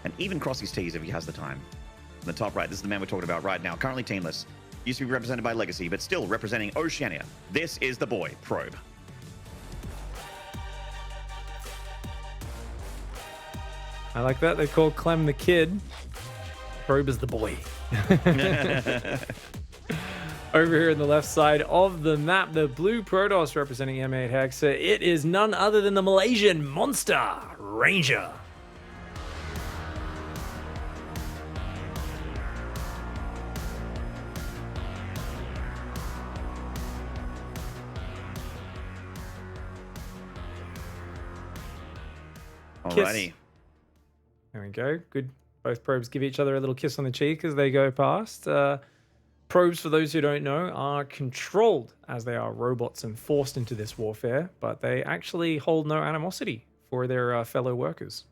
and even cross his T's if he has the time. In the top right, this is the man we're talking about right now, currently teamless. Used to be represented by Legacy, but still representing Oceania. This is the boy, Probe. I like that. They call Clem the kid. Probe is the boy. Over here on the left side of the map, the blue Protoss representing M8 Hexa. It is none other than the Malaysian monster, Ranger. Alrighty. There we go. Good. Both probes give each other a little kiss on the cheek as they go past. Probes, for those who don't know, are controlled as they are robots and forced into this warfare, but they actually hold no animosity for their fellow workers.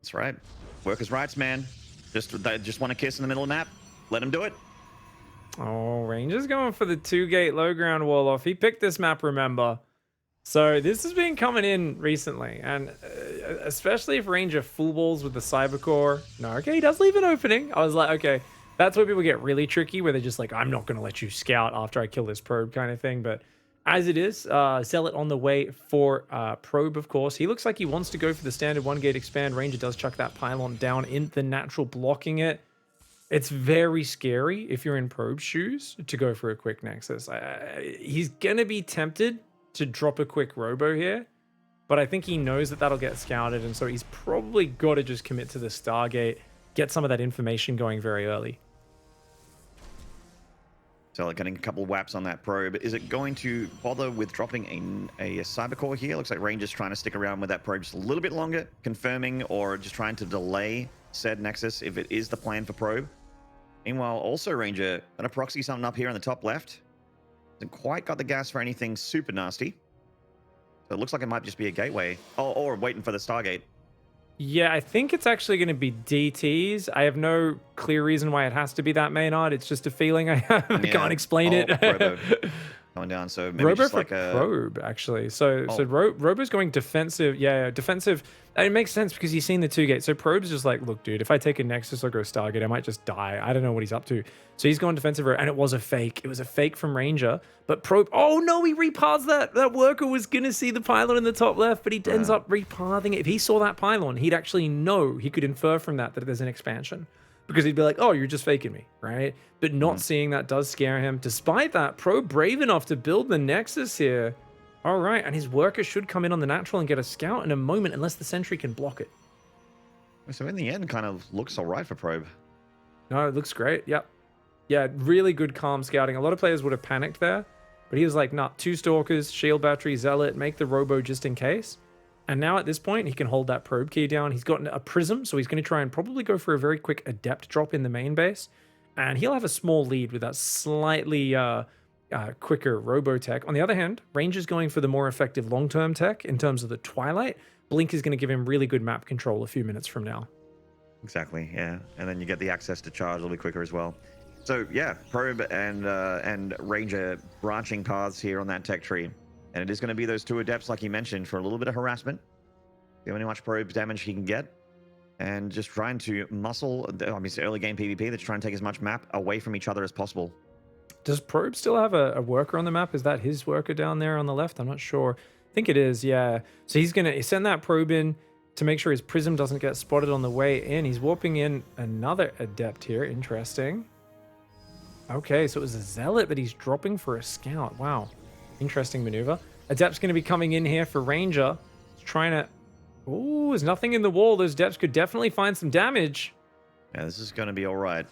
That's right. Workers' rights, man. They just want to kiss in the middle of the map. Let them do it. Oh, Ranger's going for the 2-gate low ground wall off. He picked this map, remember. So this has been coming in recently, and especially if Ranger full balls with the Cybercore. No, okay, he does leave an opening. I was like, okay, that's where people get really tricky, where they're just like, I'm not going to let you scout after I kill this probe kind of thing. But as it is, Zealot on the way for probe, of course. He looks like he wants to go for the standard 1-gate expand. Ranger does chuck that pylon down in the natural, blocking it. It's very scary if you're in probe shoes to go for a quick Nexus. He's going to be tempted to drop a quick robo here, but I think he knows that that'll get scouted, and so he's probably got to just commit to the Stargate, get some of that information going very early. So getting a couple of whaps on that probe. Is it going to bother with dropping a Cybercore here? Looks like Ranger's trying to stick around with that probe just a little bit longer, confirming or just trying to delay said Nexus if it is the plan for probe. Meanwhile, also Ranger gonna proxy something up here on the top left. Hasn't quite got the gas for anything super nasty. So it looks like it might just be a gateway. Oh, or waiting for the Stargate. Yeah, I think it's actually going to be DTs. I have no clear reason why it has to be that Maynard. It's just a feeling I have. I can't explain it. Robo going down. So maybe Robo just for like a probe, actually. So Robo's going defensive. Yeah, defensive. And it makes sense because he's seen the 2-gate. So Probe's just like, look, dude, if I take a Nexus or go Stargate, I might just die. I don't know what he's up to. So he's going defensive, and it was a fake. It was a fake from Ranger. But Probe, oh no, he repaths that. That worker was going to see the pylon in the top left, but he ends up repathing it. If he saw that pylon, he'd actually know, he could infer from that there's an expansion. Because he'd be like, oh, you're just faking me, right? But not seeing that does scare him. Despite that, Probe brave enough to build the Nexus here. All right, and his worker should come in on the natural and get a scout in a moment, unless the sentry can block it. So in the end, kind of looks all right for probe. No, it looks great. Yep. Yeah, really good calm scouting. A lot of players would have panicked there, but he was like, nah, 2 stalkers, shield battery, Zealot, make the robo just in case. And now at this point, he can hold that probe key down. He's gotten a prism, so he's going to try and probably go for a very quick adept drop in the main base. And he'll have a small lead with that slightly quicker robo tech. On the other hand, Ranger's going for the more effective long-term tech in terms of the Twilight. Blink is going to give him really good map control a few minutes from now. Exactly, yeah. And then you get the access to charge a little bit quicker as well. So yeah, probe and Ranger branching paths here on that tech tree. And it is going to be those 2 adepts, like you mentioned, for a little bit of harassment. See how much probe damage he can get. And just trying to muscle, obviously early game PvP, they're trying to take as much map away from each other as possible. Does Probe still have a worker on the map? Is that his worker down there on the left? I'm not sure. I think it is, yeah. So he's going to send that probe in to make sure his prism doesn't get spotted on the way in. He's warping in another adept here. Interesting. Okay, so it was a Zealot that he's dropping for a scout. Wow. Interesting maneuver. Adept's going to be coming in here for Ranger. He's trying to... Ooh, there's nothing in the wall. Those Adepts could definitely find some damage. Yeah, this is going to be all right.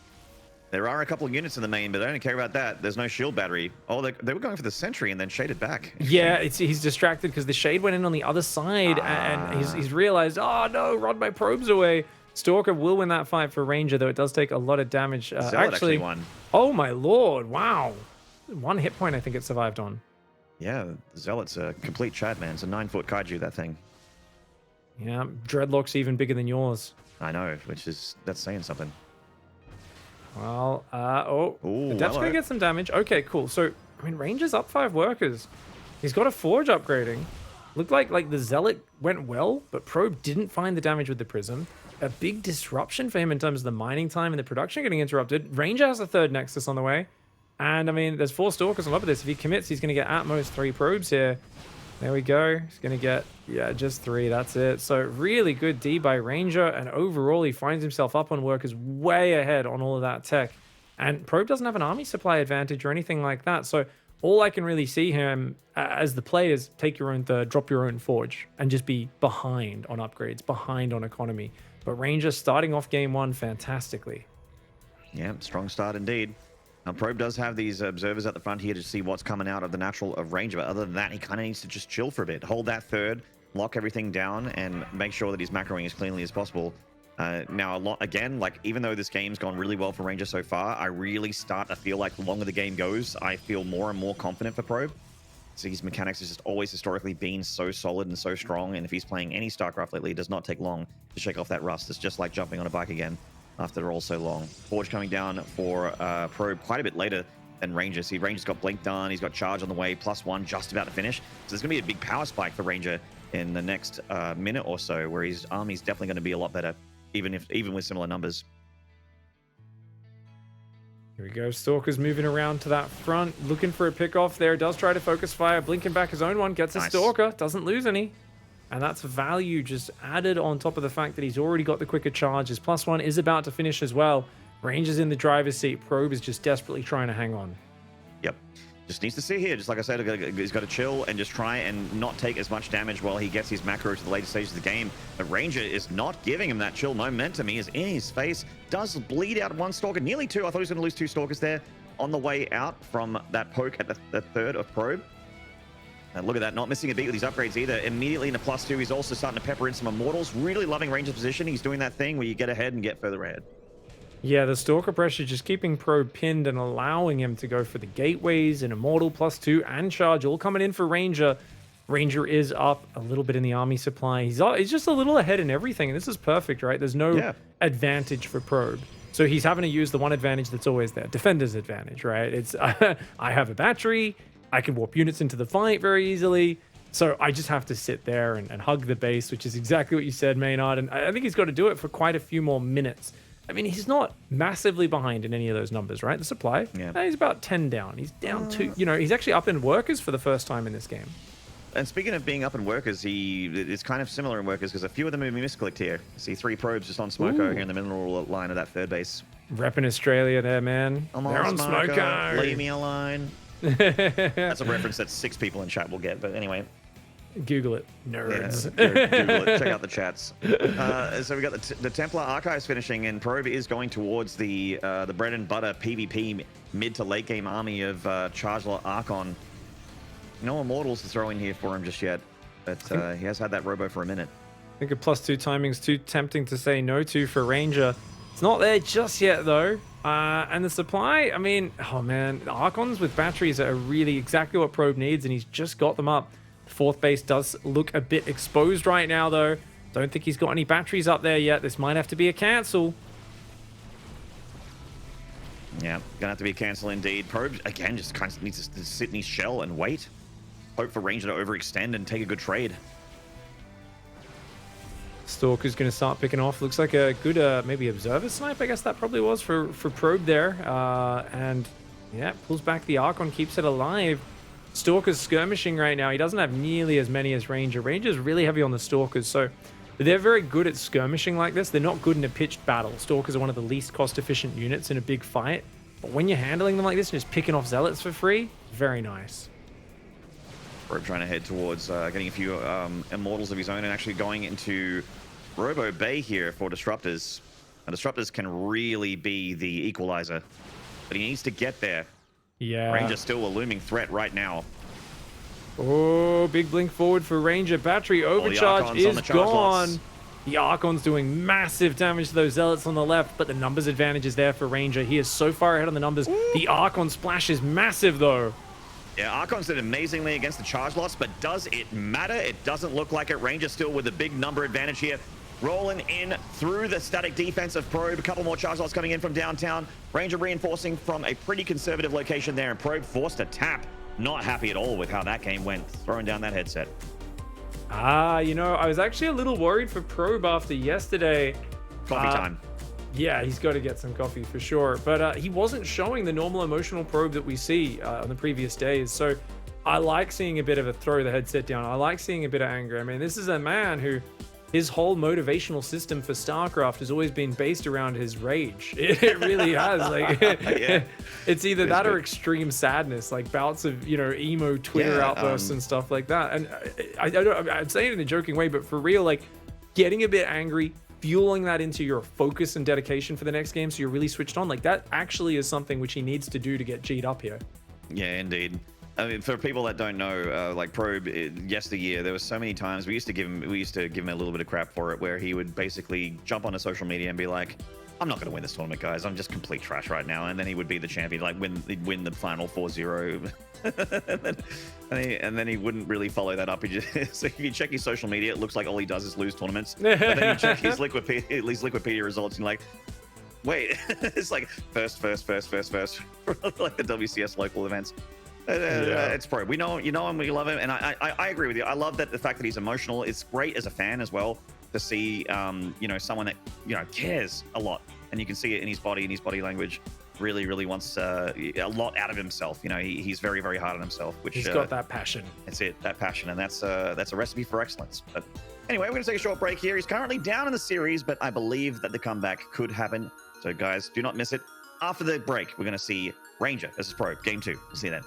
There are a couple of units in the main, but I don't care about that. There's no shield battery. Oh, they were going for the sentry and then shaded back. Yeah, he's distracted because the shade went in on the other side, and he's realized, oh no, rod my probes away. Stalker will win that fight for Ranger, though it does take a lot of damage. Actually won. Oh my lord, wow. 1 hit point I think it survived on. Yeah, Zealot's a complete Chad, man. It's a 9-foot kaiju, that thing. Yeah, Dreadlock's even bigger than yours. I know, that's saying something. Well, Ooh, Adept's going to get some damage. Okay, cool. So, I mean, Ranger's up 5 workers. He's got a Forge upgrading. Looked like the Zealot went well, but Probe didn't find the damage with the Prism. a big disruption for him in terms of the mining time and the production getting interrupted. Ranger has a third Nexus on the way. And I mean, there's 4 Stalkers on top of this. If he commits, he's going to get at most 3 probes here. There we go. He's going to get, yeah, just 3. That's it. So really good D by Ranger. And overall, he finds himself up on workers way ahead on all of that tech. And Probe doesn't have an army supply advantage or anything like that. So all I can really see him as the play is take your own third, drop your own forge, and just be behind on upgrades, behind on economy. But Ranger starting off game 1 fantastically. Yeah, strong start indeed. Now, Probe does have these observers at the front here to see what's coming out of the natural of Ranger, but other than that, he kind of needs to just chill for a bit, hold that third, lock everything down, and make sure that he's macroing as cleanly as possible. Now, again, like, even though this game's gone really well for Ranger so far, I really start to feel like the longer the game goes, I feel more and more confident for Probe. So his mechanics has just always historically been so solid and so strong, and if he's playing any StarCraft lately, it does not take long to shake off that rust. It's just like jumping on a bike again after all so long. Forge coming down for Probe quite a bit later than Ranger. See, Ranger's got Blink done, he's got Charge on the way, +1 just about to finish. So there's going to be a big power spike for Ranger in the next minute or so, where his army's definitely going to be a lot better, even with similar numbers. Here we go. Stalker's moving around to that front, looking for a pick off there. Does try to focus fire, blinking back his own one, gets a Stalker, doesn't lose any. And that's value just added on top of the fact that he's already got the quicker charge. His +1 is about to finish as well. Ranger's in the driver's seat. Probe is just desperately trying to hang on. Yep. Just needs to sit here. Just like I said, he's got to chill and just try and not take as much damage while he gets his macro to the later stages of the game. But Ranger is not giving him that chill momentum. He is in his face. Does bleed out 1 Stalker, nearly 2. I thought he was going to lose 2 Stalkers there on the way out from that poke at the third of Probe. And look at that, not missing a beat with these upgrades either. Immediately in a +2, he's also starting to pepper in some Immortals. Really loving Ranger's position. He's doing that thing where you get ahead and get further ahead. Yeah, the Stalker pressure just keeping Probe pinned and allowing him to go for the gateways and Immortal +2 and Charge all coming in for Ranger. Ranger is up a little bit in the army supply. He's just a little ahead in everything, and this is perfect, right? There's no advantage for Probe. So he's having to use the one advantage that's always there, Defender's advantage, right? It's I have a battery, I can warp units into the fight very easily. So I just have to sit there and hug the base, which is exactly what you said, Maynard. And I think he's got to do it for quite a few more minutes. I mean, he's not massively behind in any of those numbers, right? The supply, he's about 10 down. He's down 2. You know, he's actually up in workers for the first time in this game. And speaking of being up in workers, it's kind of similar in workers because a few of them are misclicked here. See 3 probes just on Smoko here in the middle line of that third base. Repping Australia there, man. They're on Smoko. Leave me alone. That's a reference that 6 people in chat will get, but anyway. Google it, nerds. Yeah, Google it. Check out the chats. So we got the Templar Archives finishing, and Probe is going towards the bread and butter PvP mid to late game army of Chargelot Archon. No Immortals to throw in here for him just yet, but he has had that Robo for a minute. I think a +2 timing's too tempting to say no to for Ranger. It's not there just yet though. And the supply, I mean, oh man, the Archons with batteries are really exactly what Probe needs, and he's just got them up. Fourth base does look a bit exposed right now, though. Don't think he's got any batteries up there yet. This might have to be a cancel. Yeah, gonna have to be a cancel indeed. Probe, again, just kind of needs to sit in his shell and wait. Hope for Ranger to overextend and take a good trade. Stalker's going to start picking off. Looks like a good, maybe observer snipe, I guess that probably was for Probe there. And yeah, pulls back the Archon, keeps it alive. Stalker's skirmishing right now. He doesn't have nearly as many as Ranger. Ranger's really heavy on the Stalkers, so they're very good at skirmishing like this. They're not good in a pitched battle. Stalkers are one of the least cost-efficient units in a big fight. But when you're handling them like this and just picking off Zealots for free, very nice. Probe trying to head towards getting a few Immortals of his own and actually going into Robo Bay here for Disruptors. And Disruptors can really be the equalizer, but he needs to get there. Yeah. Ranger's still a looming threat right now. Oh, big blink forward for Ranger. Battery overcharge is gone. The Archon's doing massive damage to those Zealots on the left, but the numbers advantage is there for Ranger. He is so far ahead on the numbers. Ooh. The Archon splash is massive, though. Yeah, Archon's did amazingly against the charge loss, but does it matter? It doesn't look like it. Ranger still with a big number advantage here. Rolling in through the static defense of Probe. A couple more charge lots coming in from downtown. Ranger reinforcing from a pretty conservative location there, and Probe forced to tap. Not happy at all with how that game went, throwing down that headset. You know, I was actually a little worried for Probe after yesterday. Coffee time. Yeah, he's got to get some coffee for sure. But he wasn't showing the normal emotional probe that we see on the previous days. So I like seeing a bit of a throw the headset down. I like seeing a bit of anger. I mean, this is a man who his whole motivational system for StarCraft has always been based around his rage. It really has. Like, Yeah. it's either that or good. extreme sadness, like bouts of emo Twitter outbursts and stuff like that. And I'm saying it in a joking way, but for real, like getting a bit angry, fueling that into your focus and dedication for the next game, so you're really switched on. Like that actually is something which he needs to do to get G'd up here. Yeah, indeed. I mean, for people that don't know, like Probe, yesteryear, there was so many times we used to give him a little bit of crap for it, where he would basically jump onto social media and be like, "I'm not going to win this tournament, guys. I'm just complete trash right now." And then he would be the champion, like win the final 4-0, and then he wouldn't really follow that up. He just so if you check his social media, it looks like all he does is lose tournaments. But then you check his Liquipedia results, and you're like, wait, it's like first, like the WCS local events. It's Probe. We know, him, we love him, and I agree with you. I love that the fact that he's emotional. It's great as a fan as well to see, someone that cares a lot, and you can see it in his body language. Really wants a lot out of himself. He's very, very hard on himself. Which he's got that passion. That's it, that passion, and that's a recipe for excellence. But anyway, we're gonna take a short break here. He's currently down in the series, but I believe that the comeback could happen. So guys, do not miss it. After the break, we're gonna see Ranger versus Probe, Game 2. We'll see you then.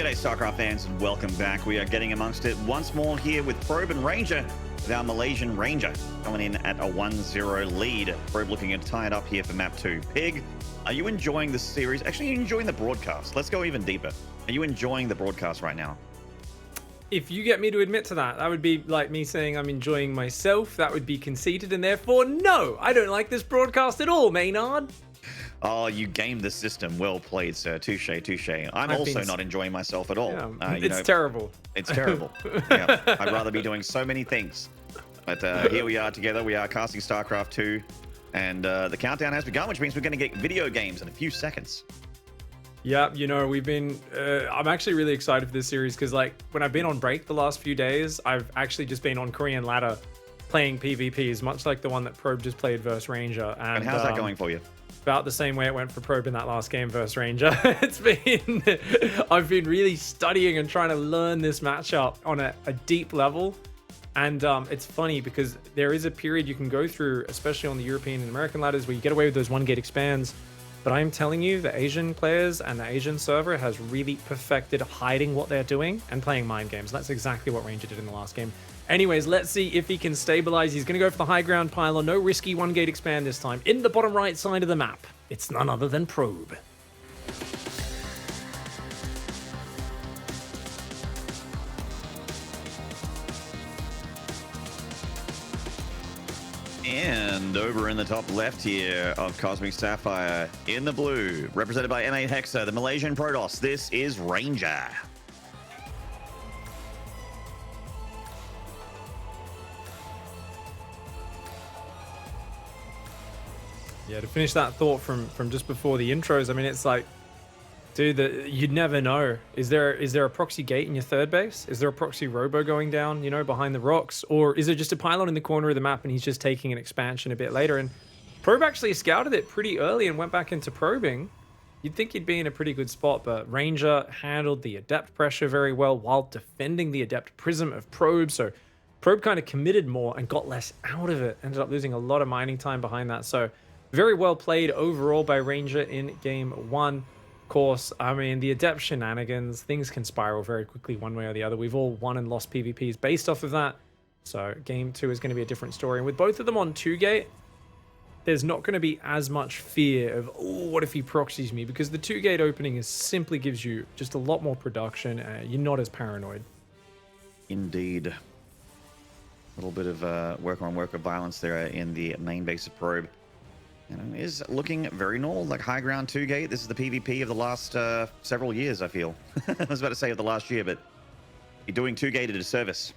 G'day, StarCraft fans, and welcome back. We are getting amongst it once more here with Probe and Ranger, with our Malaysian Ranger coming in at a 1-0 lead. Probe looking to tie it up here for map 2. Pig, are you enjoying the series? Actually, are you enjoying the broadcast? Let's go even deeper. Are you enjoying the broadcast right now? If you get me to admit to that, that would be like me saying I'm enjoying myself. That would be conceited, and therefore, no, I don't like this broadcast at all, Maynard. Oh, you gamed the system. Well played, sir. Touche, touche. I'm also not enjoying myself at all. Yeah, it's terrible. It's terrible. Yeah, I'd rather be doing so many things. But here we are together. We are casting StarCraft 2. And the countdown has begun, which means we're going to get video games in a few seconds. Yeah, you know, we've been... I'm actually really excited for this series because, like, when I've been on break the last few days, I've actually just been on Korean ladder playing PvPs, much like the one that Probe just played versus Ranger. And how's that going for you? About the same way it went for Probe in that last game versus Ranger. I've been really studying and trying to learn this matchup on a deep level. And it's funny because there is a period you can go through, especially on the European and American ladders, where you get away with those 1-gate expands. But I'm telling you, the Asian players and the Asian server has really perfected hiding what they're doing and playing mind games. That's exactly what Ranger did in the last game. Anyways, let's see if he can stabilize. He's going to go for the high ground pylon. No risky 1-gate expand this time. In the bottom right side of the map, it's none other than Probe. And over in the top left here of Cosmic Sapphire, in the blue, represented by M8 Hexa, the Malaysian Protoss, this is Ranger. Yeah, to finish that thought from just before the intros, I mean, it's like, dude, you'd never know. Is there a proxy gate in your third base? Is there a proxy robo going down, you know, behind the rocks? Or is it just a pylon in the corner of the map and he's just taking an expansion a bit later? And Probe actually scouted it pretty early and went back into probing. You'd think he'd be in a pretty good spot, but Ranger handled the Adept pressure very well while defending the Adept prism of Probe. So Probe kind of committed more and got less out of it. Ended up losing a lot of mining time behind that. So very well played overall by Ranger in game 1. Course, I mean, the Adept shenanigans, things can spiral very quickly one way or the other. We've all won and lost PvPs based off of that. So game 2 is going to be a different story. And with both of them on 2-gate, there's not going to be as much fear of, oh, what if he proxies me? Because the 2-gate opening simply gives you just a lot more production. You're not as paranoid. Indeed. A little bit of work of violence there in the main base of Probe. You know, is looking very normal, like high ground 2-gate. This is the PvP of the last several years, I feel. I was about to say of the last year, but you're doing 2-gate a disservice.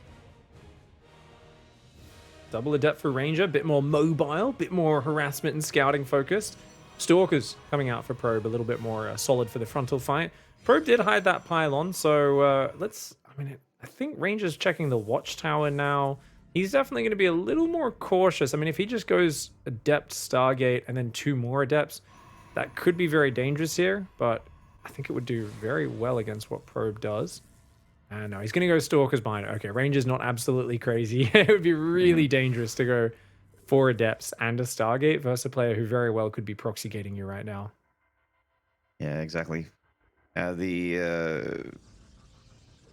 Double Adept for Ranger, bit more mobile, bit more harassment and scouting focused. Stalkers coming out for Probe, a little bit more solid for the frontal fight. Probe did hide that pylon, so I think Ranger's checking the watchtower now. He's definitely going to be a little more cautious. I mean, if he just goes Adept, Stargate, and then 2 more Adepts, that could be very dangerous here, but I think it would do very well against what Probe does. And no, he's going to go Stalkers behind it. Okay, Ranger's not absolutely crazy. It would be really dangerous to go 4 Adepts and a Stargate versus a player who very well could be proxy gating you right now. Yeah, exactly. The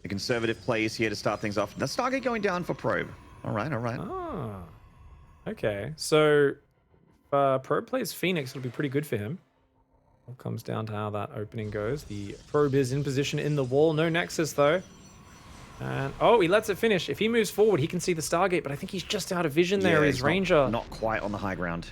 conservative play is here to start things off. The Stargate going down for Probe. All right, all right. Ah, okay. So, Probe plays Phoenix. It'll be pretty good for him. All comes down to how that opening goes. The Probe is in position in the wall. No Nexus, though. And, oh, he lets it finish. If he moves forward, he can see the Stargate, but I think he's just out of vision there. His Ranger. Not quite on the high ground.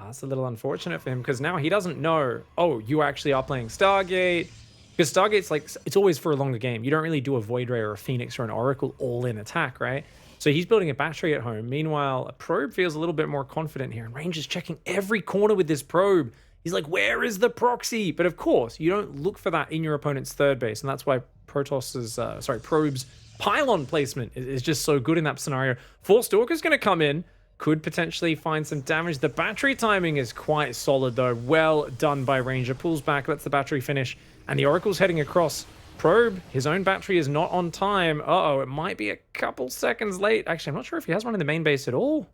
That's a little unfortunate for him, because now he doesn't know, oh, you actually are playing Stargate. Because Stargate's like, it's always for a longer game. You don't really do a Void Ray or a Phoenix or an Oracle all-in attack, right? So he's building a battery at home. Meanwhile, a Probe feels a little bit more confident here. And Ranger's checking every corner with this Probe. He's like, where is the proxy? But of course, you don't look for that in your opponent's third base. And that's why Probe's pylon placement is just so good in that scenario. 4 Stalker's going to come in. Could potentially find some damage. The battery timing is quite solid, though. Well done by Ranger. Pulls back, lets the battery finish. And the Oracle's heading across. Probe, his own battery is not on time. Uh-oh, it might be a couple seconds late. Actually, I'm not sure if he has one in the main base at all.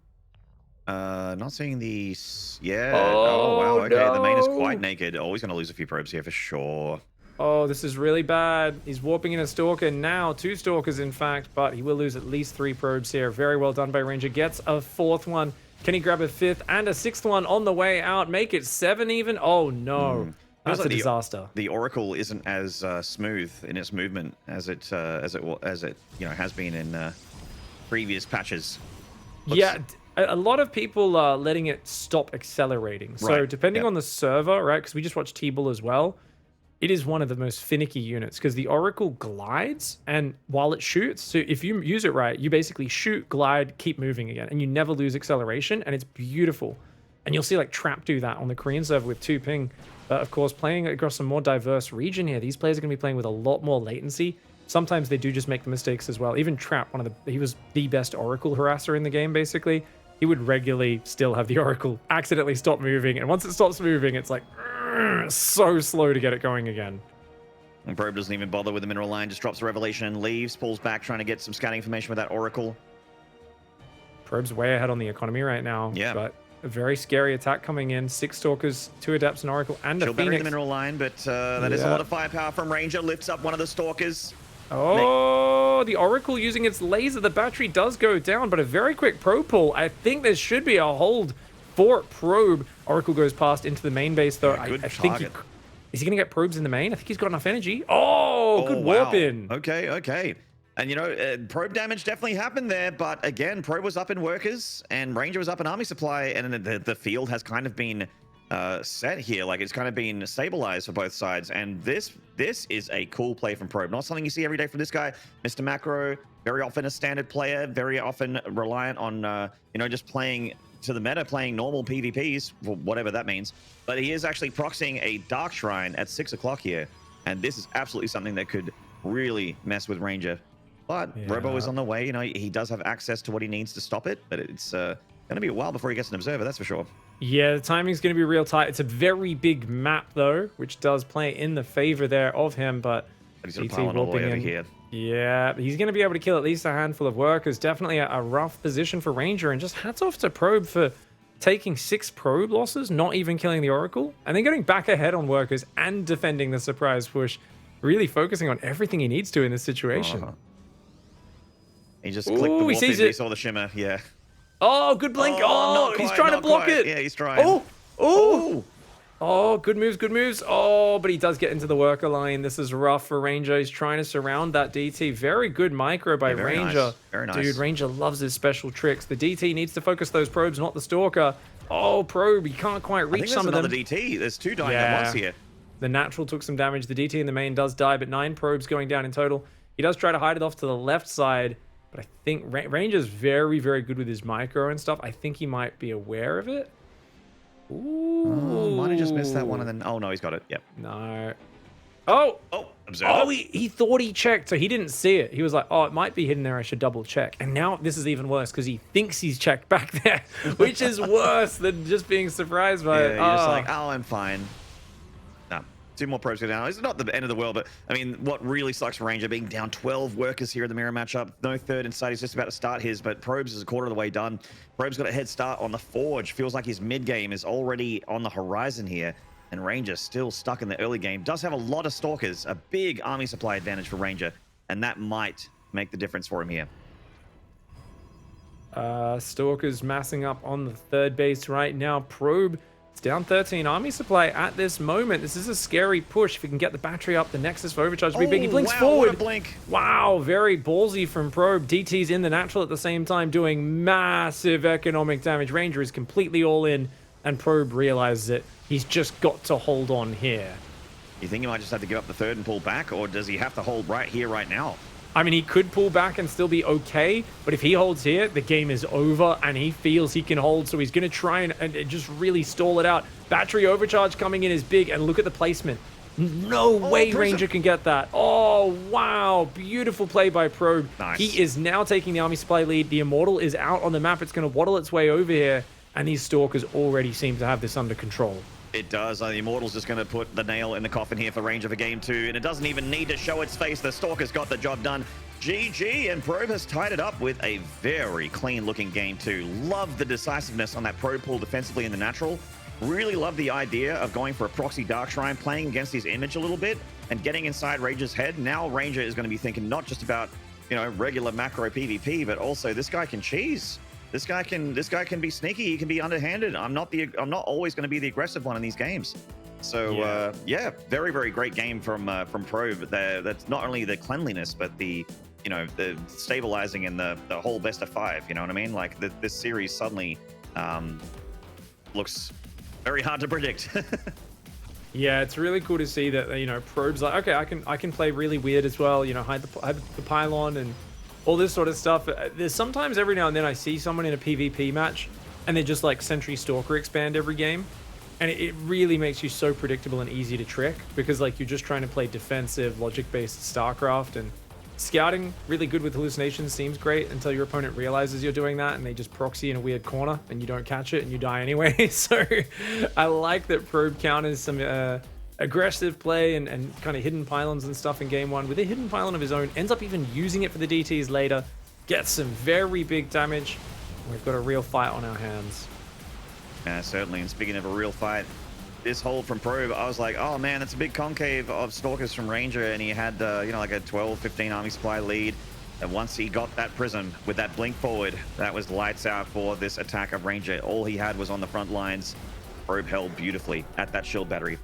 Not seeing the... Yeah. Oh, wow. Okay, no. The main is quite naked. Oh, he's going to lose a few probes here for sure. Oh, this is really bad. He's warping in a Stalker now. 2 Stalkers, in fact, but he will lose at least 3 probes here. Very well done by Ranger. Gets a 4th one. Can he grab a 5th and a 6th one on the way out? Make it 7 even? Oh, no. That's a disaster. The Oracle isn't as smooth in its movement as it has been in previous patches. Yeah, a lot of people are letting it stop accelerating. So Right, depending yep. on the server, right? Because we just watched T-Bull as well. It is one of the most finicky units because the Oracle glides, and while it shoots, so if you use it right, you basically shoot, glide, keep moving again, and you never lose acceleration, and it's beautiful. And you'll see like Trap do that on the Korean server with 2 ping. Of course, playing across a more diverse region here, these players are going to be playing with a lot more latency. Sometimes they do just make the mistakes as well. Even Trap, he was the best Oracle harasser in the game, basically. He would regularly still have the Oracle accidentally stop moving, and once it stops moving, it's like so slow to get it going again. And Probe doesn't even bother with the mineral line, just drops the revelation and leaves, pulls back, trying to get some scouting information with that Oracle. Probe's way ahead on the economy right now. Yeah. But a very scary attack coming in. 6 Stalkers, 2 Adepts, an Oracle, and a She'll bury Phoenix. the mineral line, but that is a lot of firepower from Ranger. Lifts up one of the Stalkers. Oh, the Oracle using its laser. The battery does go down, but a very quick probe pull. I think there should be a hold for Probe. Oracle goes past into the main base, though. Yeah, good I think target. is he going to get probes in the main? I think he's got enough energy. Oh, good warp in. Okay. And, probe damage definitely happened there, but again, Probe was up in workers, and Ranger was up in army supply, and the field has kind of been set here. Like, it's kind of been stabilized for both sides, and this is a cool play from Probe. Not something you see every day from this guy. Mr. Macro, very often a standard player, very often reliant on, just playing to the meta, playing normal PvPs, whatever that means. But he is actually proxying a Dark Shrine at 6 o'clock here, and this is absolutely something that could really mess with Ranger. But Robo is on the way. He does have access to what he needs to stop it, but it's going to be a while before he gets an observer, that's for sure. Yeah, the timing's going to be real tight. It's a very big map, though, which does play in the favor there of him, but he's going to pile on all the way over here. Yeah, he's going to be able to kill at least a handful of workers. Definitely a rough position for Ranger, and just hats off to Probe for taking 6 probe losses, not even killing the Oracle, and then getting back ahead on workers and defending the surprise push, really focusing on everything he needs to in this situation. He just clicked the warp in, he saw the shimmer, yeah. Oh, good blink. Oh, he's trying to block it. Yeah, he's trying. Oh, good moves. Oh, but he does get into the worker line. This is rough for Ranger. He's trying to surround that DT. Very good micro by Ranger. Nice. Very nice. Dude, Ranger loves his special tricks. The DT needs to focus those probes, not the Stalker. Oh, Probe, he can't quite reach some of them. There's another DT. There's 2 dying at once here. The natural took some damage. The DT in the main does die, but 9 probes going down in total. He does try to hide it off to the left side, but I think Ranger's very, very good with his micro and stuff. I think he might be aware of it. Ooh. Might have just missed that one and then... Oh, no, he's got it. Yep. No. Oh, observe. Oh, he thought he checked, so he didn't see it. He was like, oh, it might be hidden there. I should double check. And now this is even worse because he thinks he's checked back there, which is worse than just being surprised by it. You're just like, oh, I'm fine. No. 2 more probes go down. It's not the end of the world, but I mean, what really sucks for Ranger being down 12 workers here in the mirror matchup. No third inside. He's just about to start his, but Probes is a quarter of the way done. Probes got a head start on the Forge. Feels like his mid game is already on the horizon here. And Ranger still stuck in the early game. Does have a lot of Stalkers, a big army supply advantage for Ranger, and that might make the difference for him here. Stalkers massing up on the 3rd base right now. Probe, it's down 13 army supply at this moment. This is a scary push. If he can get the battery up, the Nexus for overcharge will be big. He blinks forward. What a blink. Wow, very ballsy from Probe. DT's in the natural at the same time, doing massive economic damage. Ranger is completely all in, and Probe realizes it. He's just got to hold on here. You think he might just have to give up the 3rd and pull back, or does he have to hold right here, right now? I mean, he could pull back and still be okay, but if he holds here, the game is over, and he feels he can hold, so he's going to try and just really stall it out. Battery overcharge coming in is big, and look at the placement. No way Ranger can get that. Oh, wow. Beautiful play by Probe. Nice. He is now taking the army supply lead. The Immortal is out on the map. It's going to waddle its way over here, and these Stalkers already seem to have this under control. It does. The Immortal's just going to put the nail in the coffin here for Ranger for game 2, and it doesn't even need to show its face. The Stalker's got the job done. GG, and Probe has tied it up with a very clean-looking game 2. Love the decisiveness on that Probe pull defensively in the natural. Really love the idea of going for a proxy Dark Shrine, playing against his image a little bit, and getting inside Ranger's head. Now Ranger is going to be thinking not just about, you know, regular macro PvP, but also this guy can cheese. This guy can be sneaky. He can be underhanded. I'm not always going to be the aggressive one in these games. So yeah, very, very great game from Probe. That's not only the cleanliness, but the, you know, the stabilizing and the whole best of 5. You know what I mean? Like this series suddenly looks very hard to predict. Yeah, it's really cool to see that, you know, Probe's like, okay, I can play really weird as well, you know, hide the pylon and all this sort of stuff. There's sometimes every now and then I see someone in a PvP match and they just like Sentry Stalker expand every game, and it really makes you so predictable and easy to trick, because like you're just trying to play defensive logic-based StarCraft, and scouting really good with hallucinations seems great until your opponent realizes you're doing that and they just proxy in a weird corner and you don't catch it and you die anyway. So I like that Probe counters some aggressive play and kind of hidden pylons and stuff in game 1 with a hidden pylon of his own, ends up even using it for the DTs later, gets some very big damage. We've got a real fight on our hands. Yeah, certainly. And speaking of a real fight, this hold from Probe, I was like, oh man, that's a big concave of Stalkers from Ranger, and he had, you know, like a 12, 15 army supply lead. And once he got that Prism with that blink forward, that was lights out for this attack of Ranger. All he had was on the front lines. Probe held beautifully at that shield battery.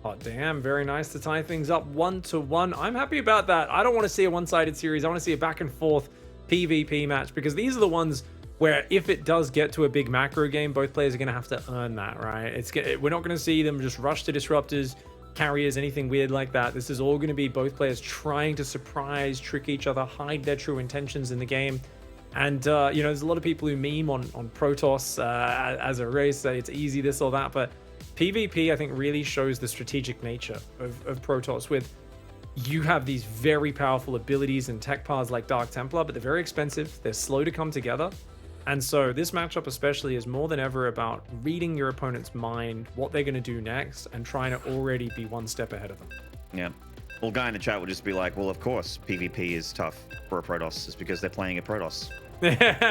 Oh, damn. Very nice to tie things up 1-1. I'm happy about that. I don't want to see a one-sided series. I want to see a back and forth PvP match, because these are the ones where if it does get to a big macro game, both players are going to have to earn that, right? We're not going to see them just rush to disruptors, carriers, anything weird like that. This is all going to be both players trying to surprise, trick each other, hide their true intentions in the game. And, you know, there's a lot of people who meme on Protoss as a race, say it's easy, this or that. But PvP, I think, really shows the strategic nature of Protoss, with you have these very powerful abilities and tech paths like Dark Templar, but they're very expensive. They're slow to come together. And so this matchup especially is more than ever about reading your opponent's mind, what they're going to do next, and trying to already be one step ahead of them. Yeah. Well, guy in the chat will just be like, well, of course, PvP is tough for a Protoss. It's because they're playing a Protoss.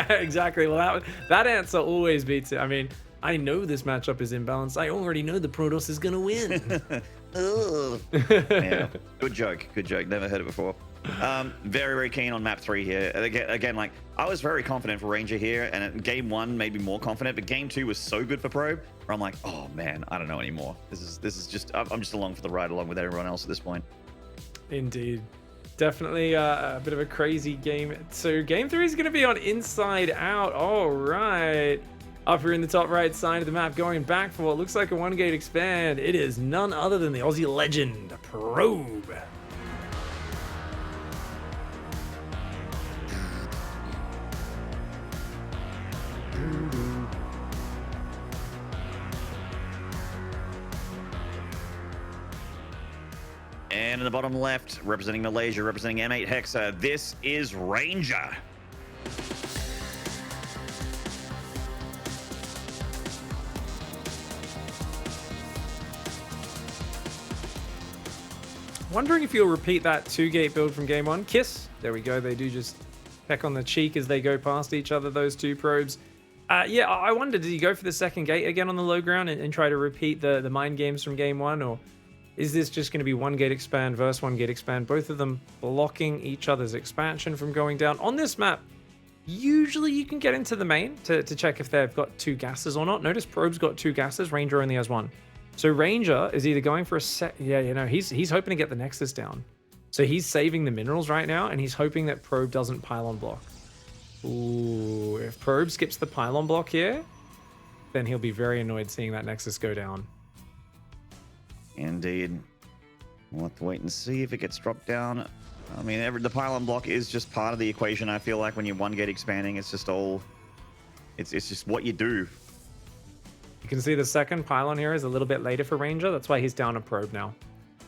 Exactly. Well, that answer always beats it. I mean, I know this matchup is imbalanced. I already know the Protoss is going to win. Yeah. Good joke. Good joke. Never heard it before. Very, very keen on map 3 here. Again, like, I was very confident for Ranger here, and in game 1 maybe more confident, but game 2 was so good for Probe where I'm like, oh man, I don't know anymore. This is just, I'm just along for the ride along with everyone else at this point. Indeed. Definitely a bit of a crazy game. So game 3 is going to be on Inside Out. All right. Up here in the top right side of the map, going back for what looks like a 1-gate expand. It is none other than the Aussie legend, Probe. And in the bottom left, representing Malaysia, representing M8 Hexa, this is Ranger. Wondering if you'll repeat that 2-gate build from game 1. Kiss. There we go. They do just peck on the cheek as they go past each other, those two probes. Yeah, I wonder, did he go for the 2nd gate again on the low ground and try to repeat the mind games from game 1? Or is this just going to be 1-gate expand versus 1-gate expand? Both of them blocking each other's expansion from going down. On this map, usually you can get into the main to check if they've got 2 gases or not. Notice Probe's got 2 gases. Ranger only has 1. So Ranger is either going for a set. Yeah, you know, he's hoping to get the Nexus down. So he's saving the minerals right now, and he's hoping that Probe doesn't pylon block. Ooh, if Probe skips the pylon block here, then he'll be very annoyed seeing that Nexus go down. Indeed. We'll have to wait and see if it gets dropped down. I mean, the pylon block is just part of the equation. I feel like when you're 1-gate expanding, it's just all... It's just what you do. You can see the 2nd pylon here is a little bit later for Ranger. That's why he's down a Probe now.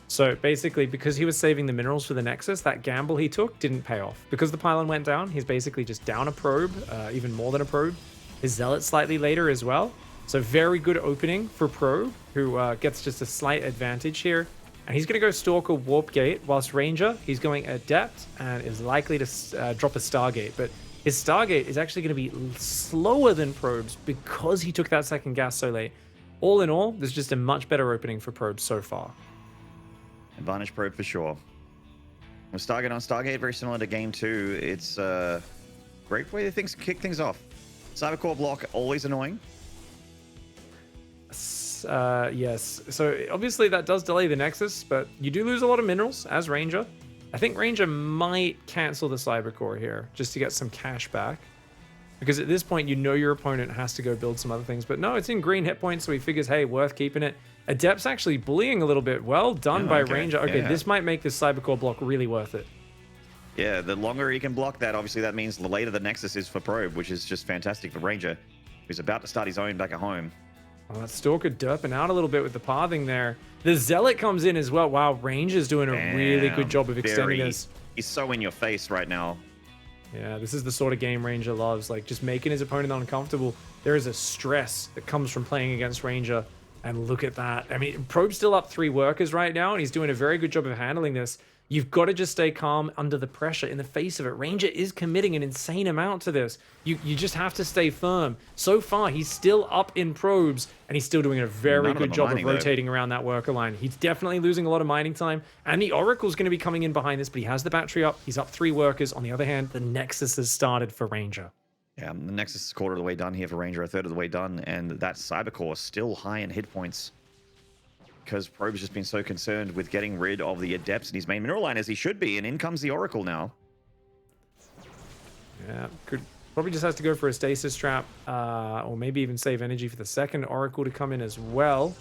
So basically, because he was saving the minerals for the Nexus, that gamble he took didn't pay off. Because the pylon went down, he's basically just down a Probe, even more than a Probe. His Zealot slightly later as well. So very good opening for Probe, who gets just a slight advantage here. And he's going to go Stalker Warp Gate, whilst Ranger, he's going Adept and is likely to drop a Stargate. But his Stargate is actually going to be slower than Probe's because he took that second gas so late. All in all, there's just a much better opening for Probe so far. Advantage Probe for sure. With Stargate on Stargate, very similar to game 2. It's a great way to kick things off. Cybercore block, always annoying. Yes. So obviously that does delay the Nexus, but you do lose a lot of minerals as Ranger. I think Ranger might cancel the Cybercore here just to get some cash back. Because at this point, you know your opponent has to go build some other things. But no, it's in green hit points, so he figures, hey, worth keeping it. Adept's actually bullying a little bit. Well done by Ranger. Okay, this might make this Cybercore block really worth it. Yeah, the longer he can block that, obviously that means the later the Nexus is for Probe, which is just fantastic for Ranger, who's about to start his own back at home. Oh, that Stalker derping out a little bit with the pathing there. The Zealot comes in as well. Wow, Ranger's doing a really good job of extending this. He's so in your face right now. Yeah, this is the sort of game Ranger loves, like just making his opponent uncomfortable. There is a stress that comes from playing against Ranger, and look at that. I mean, Probe's still up 3 workers right now, and he's doing a very good job of handling this. You've got to just stay calm under the pressure in the face of it. Ranger is committing an insane amount to this. You just have to stay firm. So far, he's still up in probes, and he's still doing a very good job of rotating around that worker line. He's definitely losing a lot of mining time, and the Oracle's going to be coming in behind this, but he has the battery up. He's up 3 workers. On the other hand, the Nexus has started for Ranger. Yeah, the Nexus is a quarter of the way done here for Ranger, a third of the way done, and that Cybercore still high in hit points. Because Probe's just been so concerned with getting rid of the Adepts in his main mineral line as he should be, and in comes the Oracle now. Yeah, probably just has to go for a stasis trap, or maybe even save energy for the second Oracle to come in as well.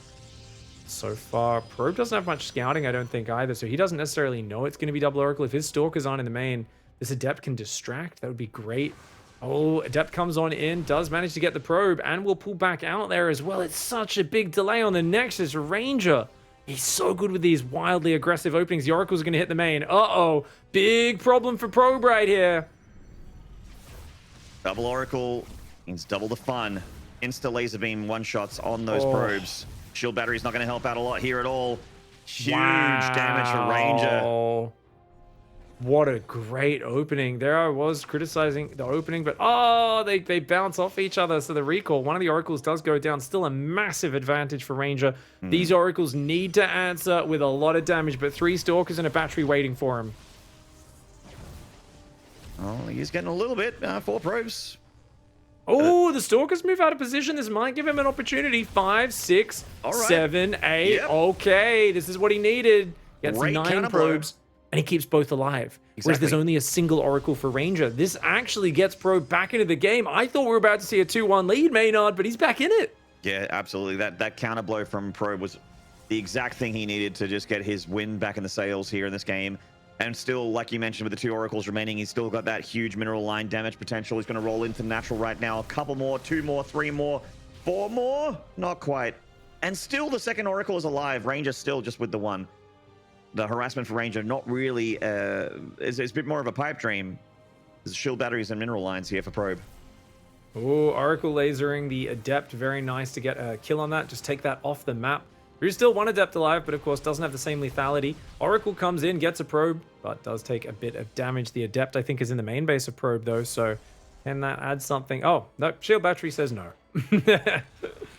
So far, Probe doesn't have much scouting, I don't think, either, so he doesn't necessarily know it's going to be double Oracle. If his Stalkers aren't in the main, this Adept can distract. That would be great. Oh, Adept comes on in, does manage to get the Probe, and will pull back out there as well. It's such a big delay on the Nexus. Ranger, he's so good with these wildly aggressive openings. The Oracle's going to hit the main. Uh-oh, big problem for Probe right here. Double Oracle means double the fun. Insta laser beam one-shots on those probes. Shield battery's not going to help out a lot here at all. Huge damage for Ranger. What a great opening. There I was criticizing the opening, but they bounce off each other. So the recall, one of the Oracles does go down. Still a massive advantage for Ranger. These Oracles need to answer with a lot of damage, but 3 Stalkers and a battery waiting for him. Oh, he's getting a little bit. 4 probes. Oh, the Stalkers move out of position. This might give him an opportunity. 5, 6, 7, 8. Yep. Okay, this is what he needed. Gets 9 probes. And he keeps both alive. Whereas there's only a single Oracle for Ranger. This actually gets Probe back into the game. I thought we were about to see a 2-1 lead, Maynard, but he's back in it. Yeah, absolutely. That counter blow from Probe was the exact thing he needed to just get his win back in the sails here in this game. And still, like you mentioned, with the 2 Oracles remaining, he's still got that huge mineral line damage potential. He's going to roll into natural right now. A couple more, 2 more, 3 more, 4 more. Not quite. And still the second Oracle is alive. Ranger still just with the 1. The harassment for Ranger not really is a bit more of a pipe dream. There's shield batteries and mineral lines here for Probe. Oh, Oracle lasering the Adept. Very nice to get a kill on that. Just take that off the map. There's still 1 Adept alive, but of course doesn't have the same lethality. Oracle comes in, gets a Probe, but does take a bit of damage. The Adept, I think, is in the main base of Probe, though, so can that add something? Oh, no, shield battery says no.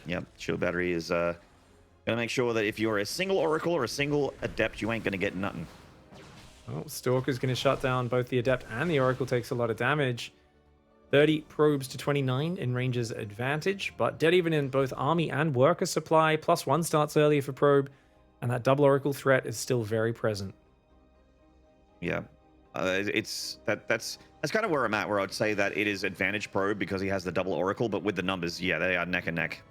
Yep, shield battery is... Gonna make sure that if you're a single Oracle or a single Adept, you ain't gonna get nothing. Oh, Stalker's gonna shut down both the Adept and the Oracle. Takes a lot of damage. 30 probes to 29 in Ranger's advantage, but dead even in both army and worker supply. +1 starts earlier for Probe, and that double Oracle threat is still very present. Yeah, that's kind of where I'm at, where I'd say that it is advantage Probe because he has the double Oracle, but with the numbers, yeah, they are neck and neck.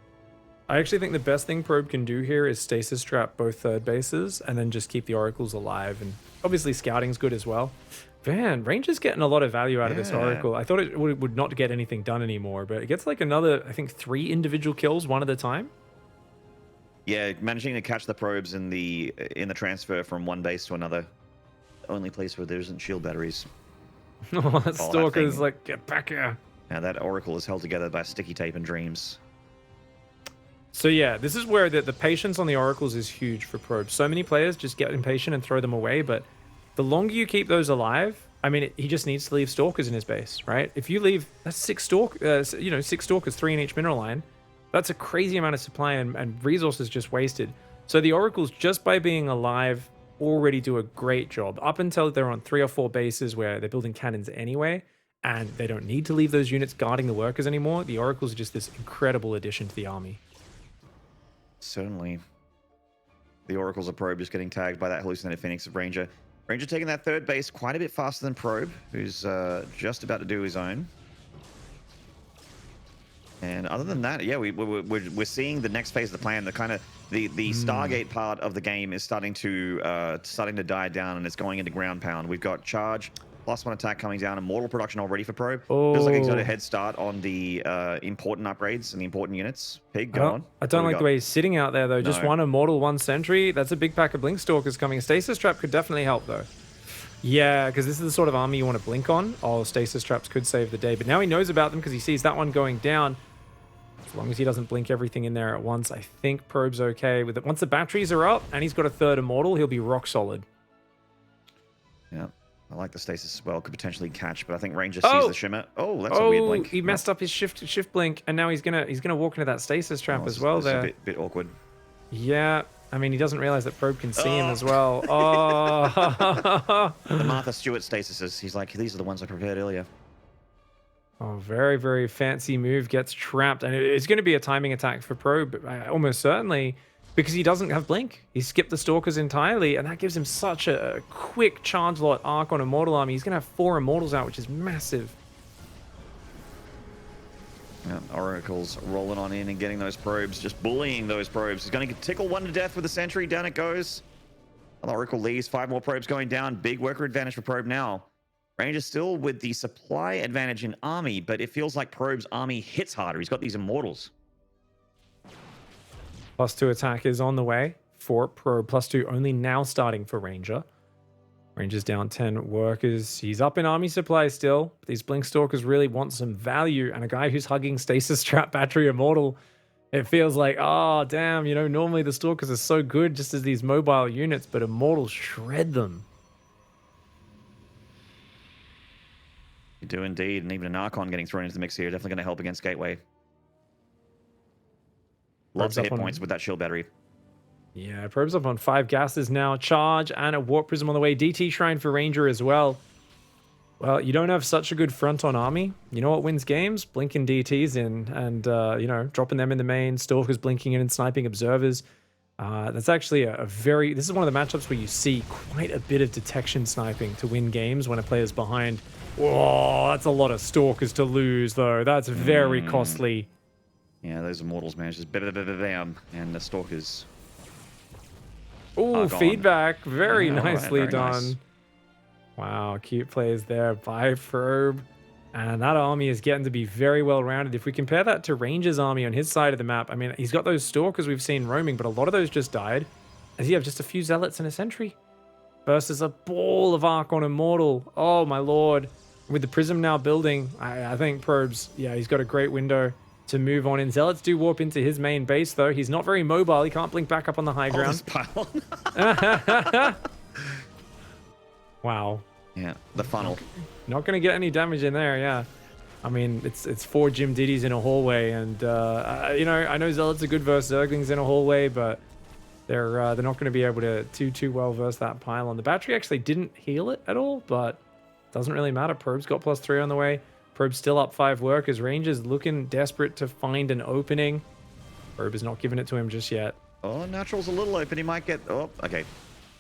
I actually think the best thing Probe can do here is stasis trap both third bases and then just keep the Oracles alive. And obviously scouting's good as well. Man, Ranger's getting a lot of value out of this Oracle. I thought it would not get anything done anymore, but it gets like another, I think, 3 individual kills one at a time. Yeah, managing to catch the probes in the transfer from one base to another. Only place where there isn't shield batteries. Oh, that Stalker's like, get back here. Now that Oracle is held together by sticky tape and dreams. So yeah, this is where the patience on the Oracles is huge for Probe. So many players just get impatient and throw them away, but the longer you keep those alive, I mean, he just needs to leave stalkers in his base, right? If you leave, that's 6 stalkers, 3 in each mineral line. That's a crazy amount of supply and resources just wasted. So the oracles, just by being alive, already do a great job. Up until they're on 3 or 4 bases where they're building cannons anyway, and they don't need to leave those units guarding the workers anymore, the oracles are just this incredible addition to the army. Certainly. The oracles of Probe just getting tagged by that hallucinated Phoenix of Ranger. Ranger taking that 3rd base quite a bit faster than Probe, who's just about to do his own. And other than that, yeah, we're seeing the next phase of the plan. The kind of the Stargate part of the game is starting to die down, and it's going into ground pound. We've got charge, +1 attack coming down, immortal production already for Probe. Feels like he's got a head start on the important upgrades and the important units. Pig, go on. I don't like the way he's sitting out there though. No. Just 1 immortal, 1 sentry. That's a big pack of blink stalkers coming. A stasis trap could definitely help though. Yeah, because this is the sort of army you want to blink on. Oh, stasis traps could save the day, but now he knows about them because he sees that one going down. As long as he doesn't blink everything in there at once, I think Probe's okay with it. Once the batteries are up and he's got a 3rd immortal, he'll be rock solid. Yeah, I like the stasis as well. Could potentially catch, but I think Ranger sees the shimmer. Oh, that's a weird blink. He messed up his shift blink, and now he's gonna walk into that stasis trap as well. There, a bit awkward. Yeah, I mean he doesn't realize that Probe can see him as well. Oh, the Martha Stewart stasises. He's like, these are the ones I prepared earlier. Oh, very, very fancy move. Gets trapped. And it's going to be a timing attack for Probe, almost certainly, because he doesn't have blink. He skipped the stalkers entirely, and that gives him such a quick charge lot arc on Immortal Army. He's going to have 4 Immortals out, which is massive. Yeah, Oracle's rolling on in and getting those probes, just bullying those probes. He's going to tickle 1 to death with a sentry. Down it goes. Oracle leaves. 5 more probes going down. Big worker advantage for Probe now. Ranger still with the supply advantage in army, but it feels like Probe's army hits harder. He's got these immortals. +2 attack is on the way for Probe. +2 only now starting for Ranger. Ranger's down 10 workers. He's up in army supply still. But these Blink Stalkers really want some value, and a guy who's hugging Stasis Trap Battery Immortal, it feels like, oh, damn, you know, normally the Stalkers are so good just as these mobile units, but Immortals shred them. You do indeed, and even an Archon getting thrown into the mix here, definitely going to help against Gateway. Lots of hit points with that shield battery. Yeah, Probe's up on 5 gases now. Charge and a Warp Prism on the way. DT Shrine for Ranger as well. Well, you don't have such a good front on army. You know what wins games? Blinking DTs in and, you know, dropping them in the main. Stalkers blinking in and sniping observers. That's actually this is one of the matchups where you see quite a bit of detection sniping to win games when a player's behind. Whoa, that's a lot of Stalkers to lose, though. That's very costly. Yeah, those Immortals, man, just bam, and the Stalkers. Oh, feedback. Very nicely very done. Nice. Wow, cute plays there by Probe. And that army is getting to be very well rounded. If we compare that to Ranger's army on his side of the map, I mean, he's got those Stalkers we've seen roaming, but a lot of those just died. As you have just a few Zealots and a Sentry. Versus a ball of Arc on Immortal. Oh, my lord. With the Prism now building, I think Probe's, yeah, he's got a great window to move on in. Zealots do warp into his main base, though. He's not very mobile. He can't blink back up on the high ground. Wow. Yeah, the funnel. Not going to get any damage in there, yeah. I mean, it's 4 Jim Diddies in a hallway, and, you know, I know Zealots are good versus Zerglings in a hallway, but they're not going to be able to too well verse that pylon. The battery actually didn't heal it at all, but doesn't really matter. Probe's got +3 on the way. Probe's still up 5 workers. Ranger's looking desperate to find an opening. Probe is not giving it to him just yet. Oh, Natural's a little open. He might get... Oh, okay.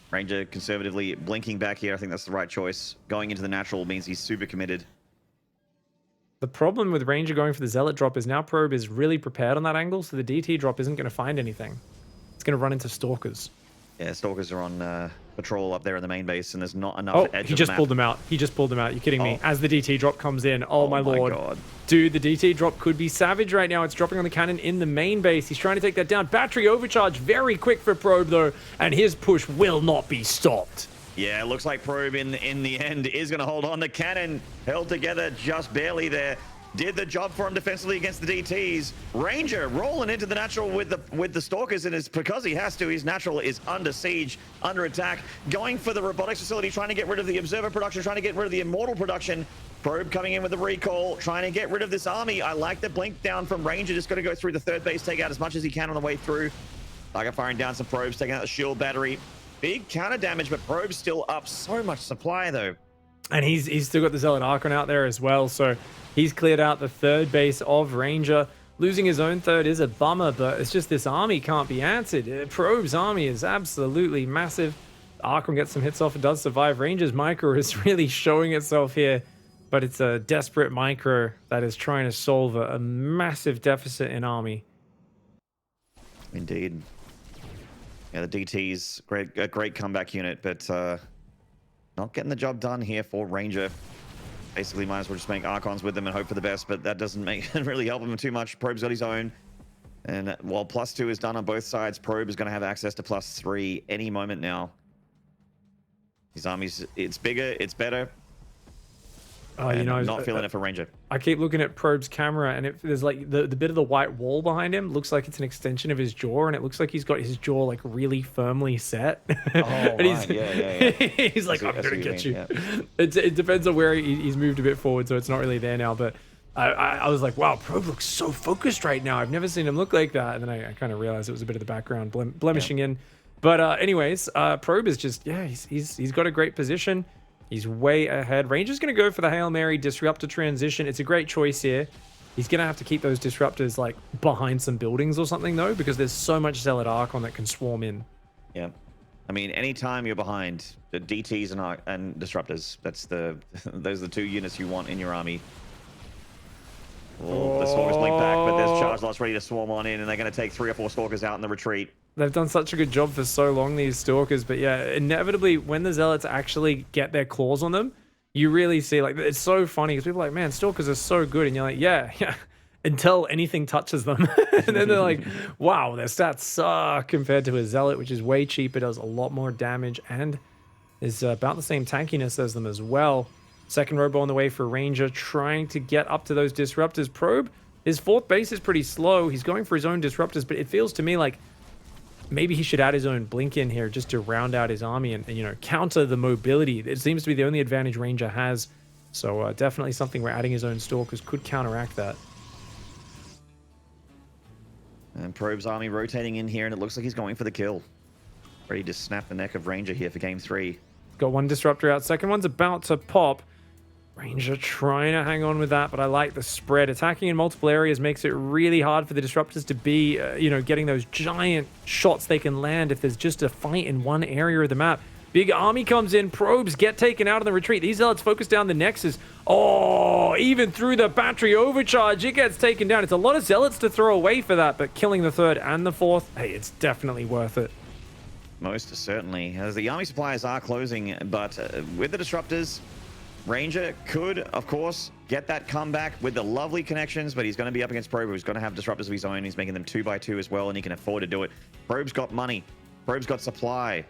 Ranger conservatively blinking back here. I think that's the right choice. Going into the Natural means he's super committed. The problem with Ranger going for the Zealot drop is now Probe is really prepared on that angle, so the DT drop isn't going to find anything. It's going to run into Stalkers. Yeah, Stalkers are on patrol up there in the main base, and there's not enough edge. He just pulled them out. He just pulled them out. You're kidding me. As the DT drop comes in. Oh my lord. God. Dude, the DT drop could be savage right now. It's dropping on the cannon in the main base. He's trying to take that down. Battery overcharge. Very quick for Probe, though. And his push will not be stopped. Yeah, it looks like Probe in the end is going to hold on. The cannon held together just barely there. did the job for him defensively against the DTs. Ranger rolling into the natural with the Stalkers, and it's because he has to. His natural is under siege, under attack, going for the robotics facility, trying to get rid of the observer production, trying to get rid of the immortal production. Probe coming in with the recall, trying to get rid of this army. I like the blink down from Ranger, just got to go through the third base, take out as much as he can on the way through. Tiger firing down some probes, taking out the shield battery. Big counter damage, but Probe's still up. So much supply though. And he's still got the Zealot Archon out there as well, so he's cleared out the third base of Ranger. Losing his own third is a bummer, but it's just this army can't be answered. Probe's army is absolutely massive. Archon gets some hits off and does survive. Ranger's micro is really showing itself here, but it's a desperate micro that is trying to solve a massive deficit in army. Indeed. Yeah, the DT's a great comeback unit, but not getting the job done here for Ranger. Basically, might as well just make Archons with them and hope for the best, but that doesn't really help him too much. Probe's got his own. And while +2 is done on both sides, Probe is going to have access to +3 any moment now. His army's, it's bigger, it's better. You know, not feeling it for Ranger. I keep looking at Probe's camera, and there's like the bit of the white wall behind him looks like it's an extension of his jaw, and it looks like he's got his jaw like really firmly set. Oh, and he's, yeah. He's like, I'm gonna get you. Yeah. It depends on where he's moved a bit forward, so it's not really there now. But I was like, wow, Probe looks so focused right now. I've never seen him look like that. And then I kind of realized it was a bit of the background blemishing in. But anyways, Probe is just, he's got a great position. He's way ahead. Ranger's going to go for the Hail Mary Disruptor transition. It's a great choice here. He's going to have to keep those Disruptors like behind some buildings or something though, because there's so much Zealot Archon that can swarm in. Yeah. I mean, anytime you're behind the DTs and Disruptors, those are the 2 units you want in your army. Oh, the Stalkers blink back, but there's charge lots ready to swarm on in, and they're going to take 3 or 4 Stalkers out in the retreat. They've done such a good job for so long, these Stalkers, but yeah, inevitably, when the Zealots actually get their claws on them, you really see, like, it's so funny, because people are like, man, Stalkers are so good, and you're like, yeah, until anything touches them. And then they're like, wow, their stats suck compared to a Zealot, which is way cheaper, does a lot more damage, and is about the same tankiness as them as well. Second robo on the way for Ranger, trying to get up to those Disruptors. Probe, his 4th base is pretty slow. He's going for his own Disruptors, but it feels to me like maybe he should add his own blink in here just to round out his army and you know, counter the mobility. It seems to be the only advantage Ranger has. So definitely something where adding his own Stalkers could counteract that. And Probe's army rotating in here, and it looks like he's going for the kill. Ready to snap the neck of Ranger here for game 3. Got one Disruptor out. Second one's about to pop. Ranger trying to hang on with that, but I like the spread. Attacking in multiple areas makes it really hard for the Disruptors to be, you know, getting those giant shots they can land if there's just a fight in one area of the map. Big army comes in. Probes get taken out of the retreat. These Zealots focus down the Nexus. Oh, even through the battery overcharge, it gets taken down. It's a lot of Zealots to throw away for that, but killing the 3rd and the 4th, hey, it's definitely worth it. Most certainly. As the army supplies are closing, but with the Disruptors, Ranger could, of course, get that comeback with the lovely connections, but he's going to be up against Probe, who's going to have Disruptors of his own. He's making them 2x2 as well, and he can afford to do it. Probe's got money. Probe's got supply.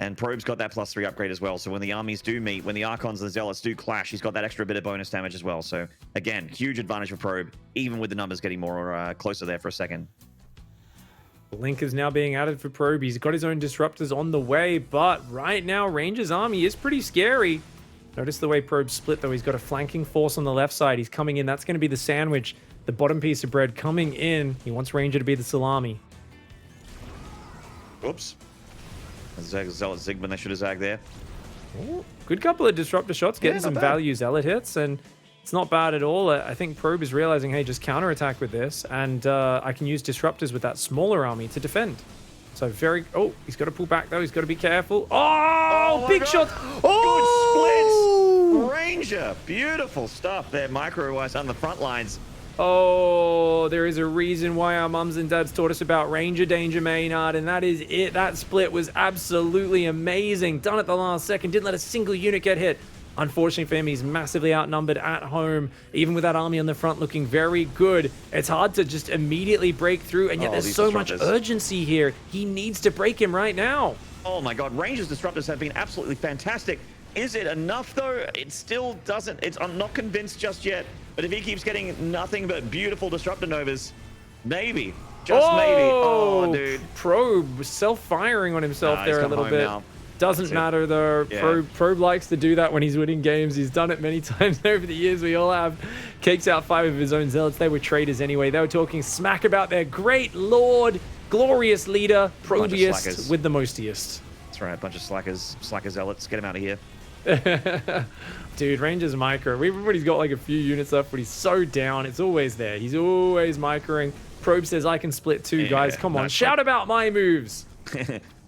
And Probe's got that +3 upgrade as well. So when the armies do meet, when the Archons and the Zealots do clash, he's got that extra bit of bonus damage as well. So, again, huge advantage for Probe, even with the numbers getting more closer there for a second. Link is now being added for Probe. He's got his own Disruptors on the way, but right now, Ranger's army is pretty scary. Notice the way Probe split, though. He's got a flanking force on the left side. He's coming in. That's going to be the sandwich, the bottom piece of bread coming in. He wants Ranger to be the salami. Oops. Zealot zig when they should have zagged there. Ooh, good couple of Disruptor shots, getting some value Zealot hits, and it's not bad at all. I think Probe is realizing, hey, just counterattack with this, and I can use Disruptors with that smaller army to defend. So very... Oh, he's got to pull back, though. He's got to be careful. Oh, big shot. Oh! Good splits. Ranger. Beautiful stuff there, micro-wise on the front lines. Oh, there is a reason why our mums and dads taught us about Ranger Danger Maynard, and that is it. That split was absolutely amazing. Done at the last second. Didn't let a single unit get hit. Unfortunately for him, he's massively outnumbered at home. Even with that army on the front looking very good, it's hard to just immediately break through, and yet there's so much urgency here. He needs to break him right now. Oh my god, Ranger's Disruptors have been absolutely fantastic. Is it enough though? It still doesn't. I'm not convinced just yet. But if he keeps getting nothing but beautiful disruptor novas, maybe, just maybe. Oh, dude. Probe self-firing on himself there a little bit. Now. Doesn't matter though. Yeah. Probe likes to do that when he's winning games. He's done it many times over the years. We all have. Cakes out 5 of his own zealots. They were traitors anyway. They were talking smack about their great lord, glorious leader, Probiest with the mostiest. That's right, a bunch of slacker zealots. Get him out of here. Dude, Ranger's micro. Everybody's got like a few units left, but he's so down. It's always there. He's always microing. Probe says, I can split 2, guys. Come on, shout about my moves.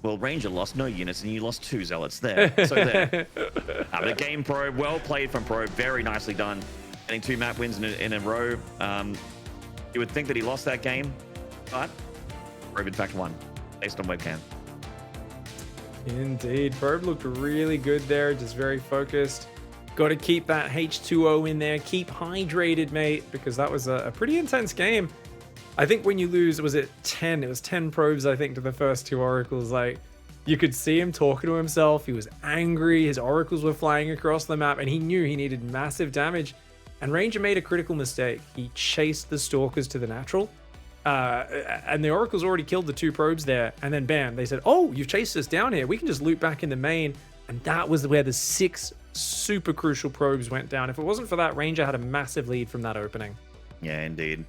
Well, Ranger lost no units, and you lost 2 zealots there. So there. But a game, Probe. Well played from Probe. Very nicely done. Getting 2 map wins in a row. You would think that he lost that game, but Probe in fact won, based on webcam. Indeed. Probe looked really good there. Just very focused. Got to keep that H2O in there. Keep hydrated, mate, because that was a pretty intense game. I think when you lose, was it 10? It was 10 probes, I think, to the first 2 oracles. Like, you could see him talking to himself. He was angry. His oracles were flying across the map, and he knew he needed massive damage. And Ranger made a critical mistake. He chased the stalkers to the natural. And the oracles already killed the 2 probes there. And then bam, they said, oh, you've chased us down here. We can just loop back in the main. And that was where the 6 super crucial probes went down. If it wasn't for that, Ranger had a massive lead from that opening. Yeah, indeed.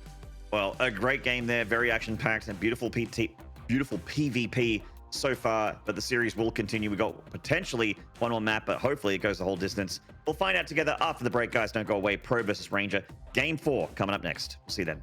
Well, a great game there. Very action-packed and beautiful PvP so far. But the series will continue. We got potentially one more map, but hopefully it goes the whole distance. We'll find out together after the break, guys. Don't go away. Probe versus Ranger. Game 4 coming up next. We'll see you then.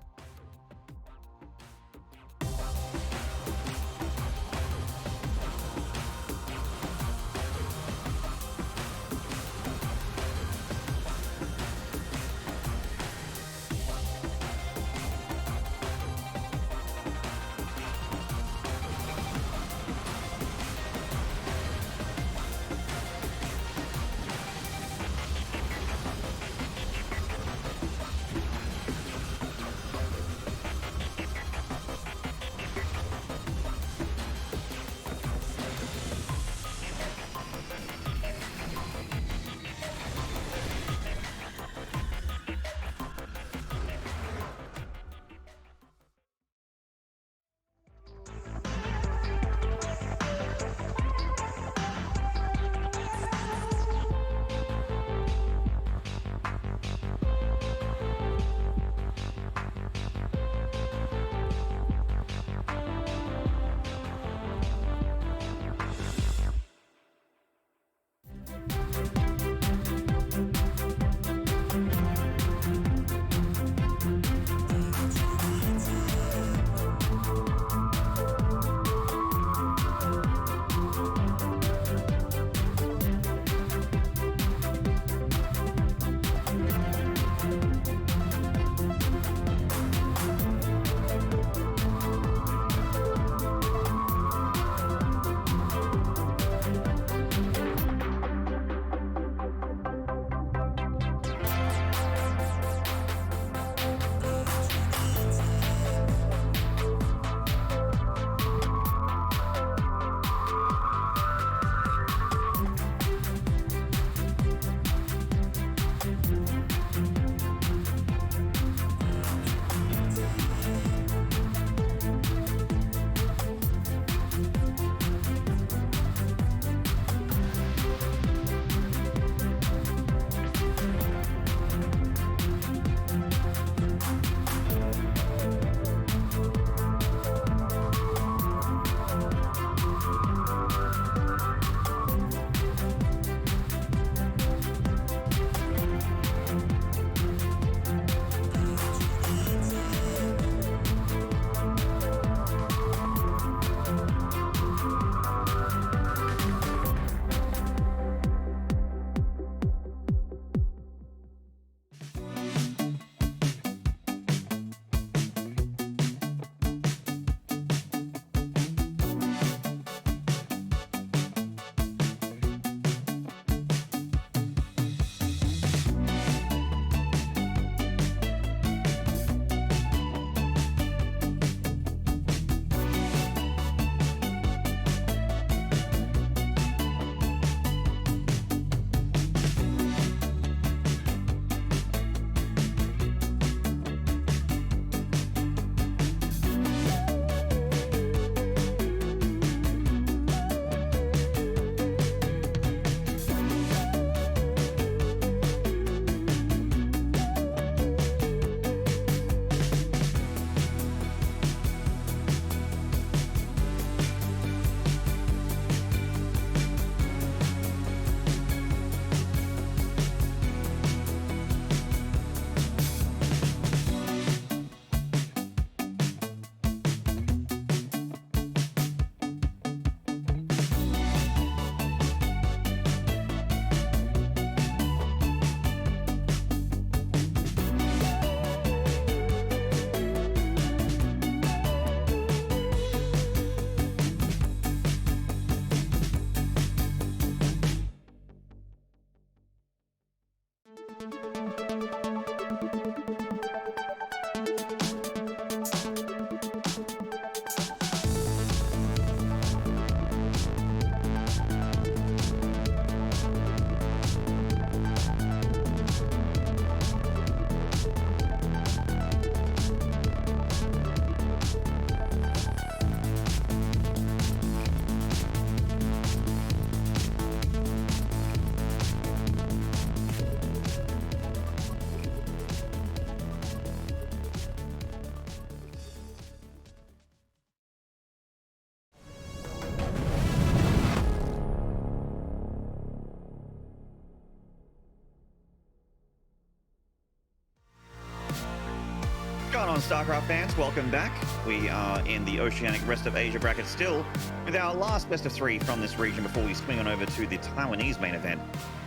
on, StarCraft fans? Welcome back. We are in the Oceanic Rest of Asia bracket still with our last best of 3 from this region before we swing on over to the Taiwanese main event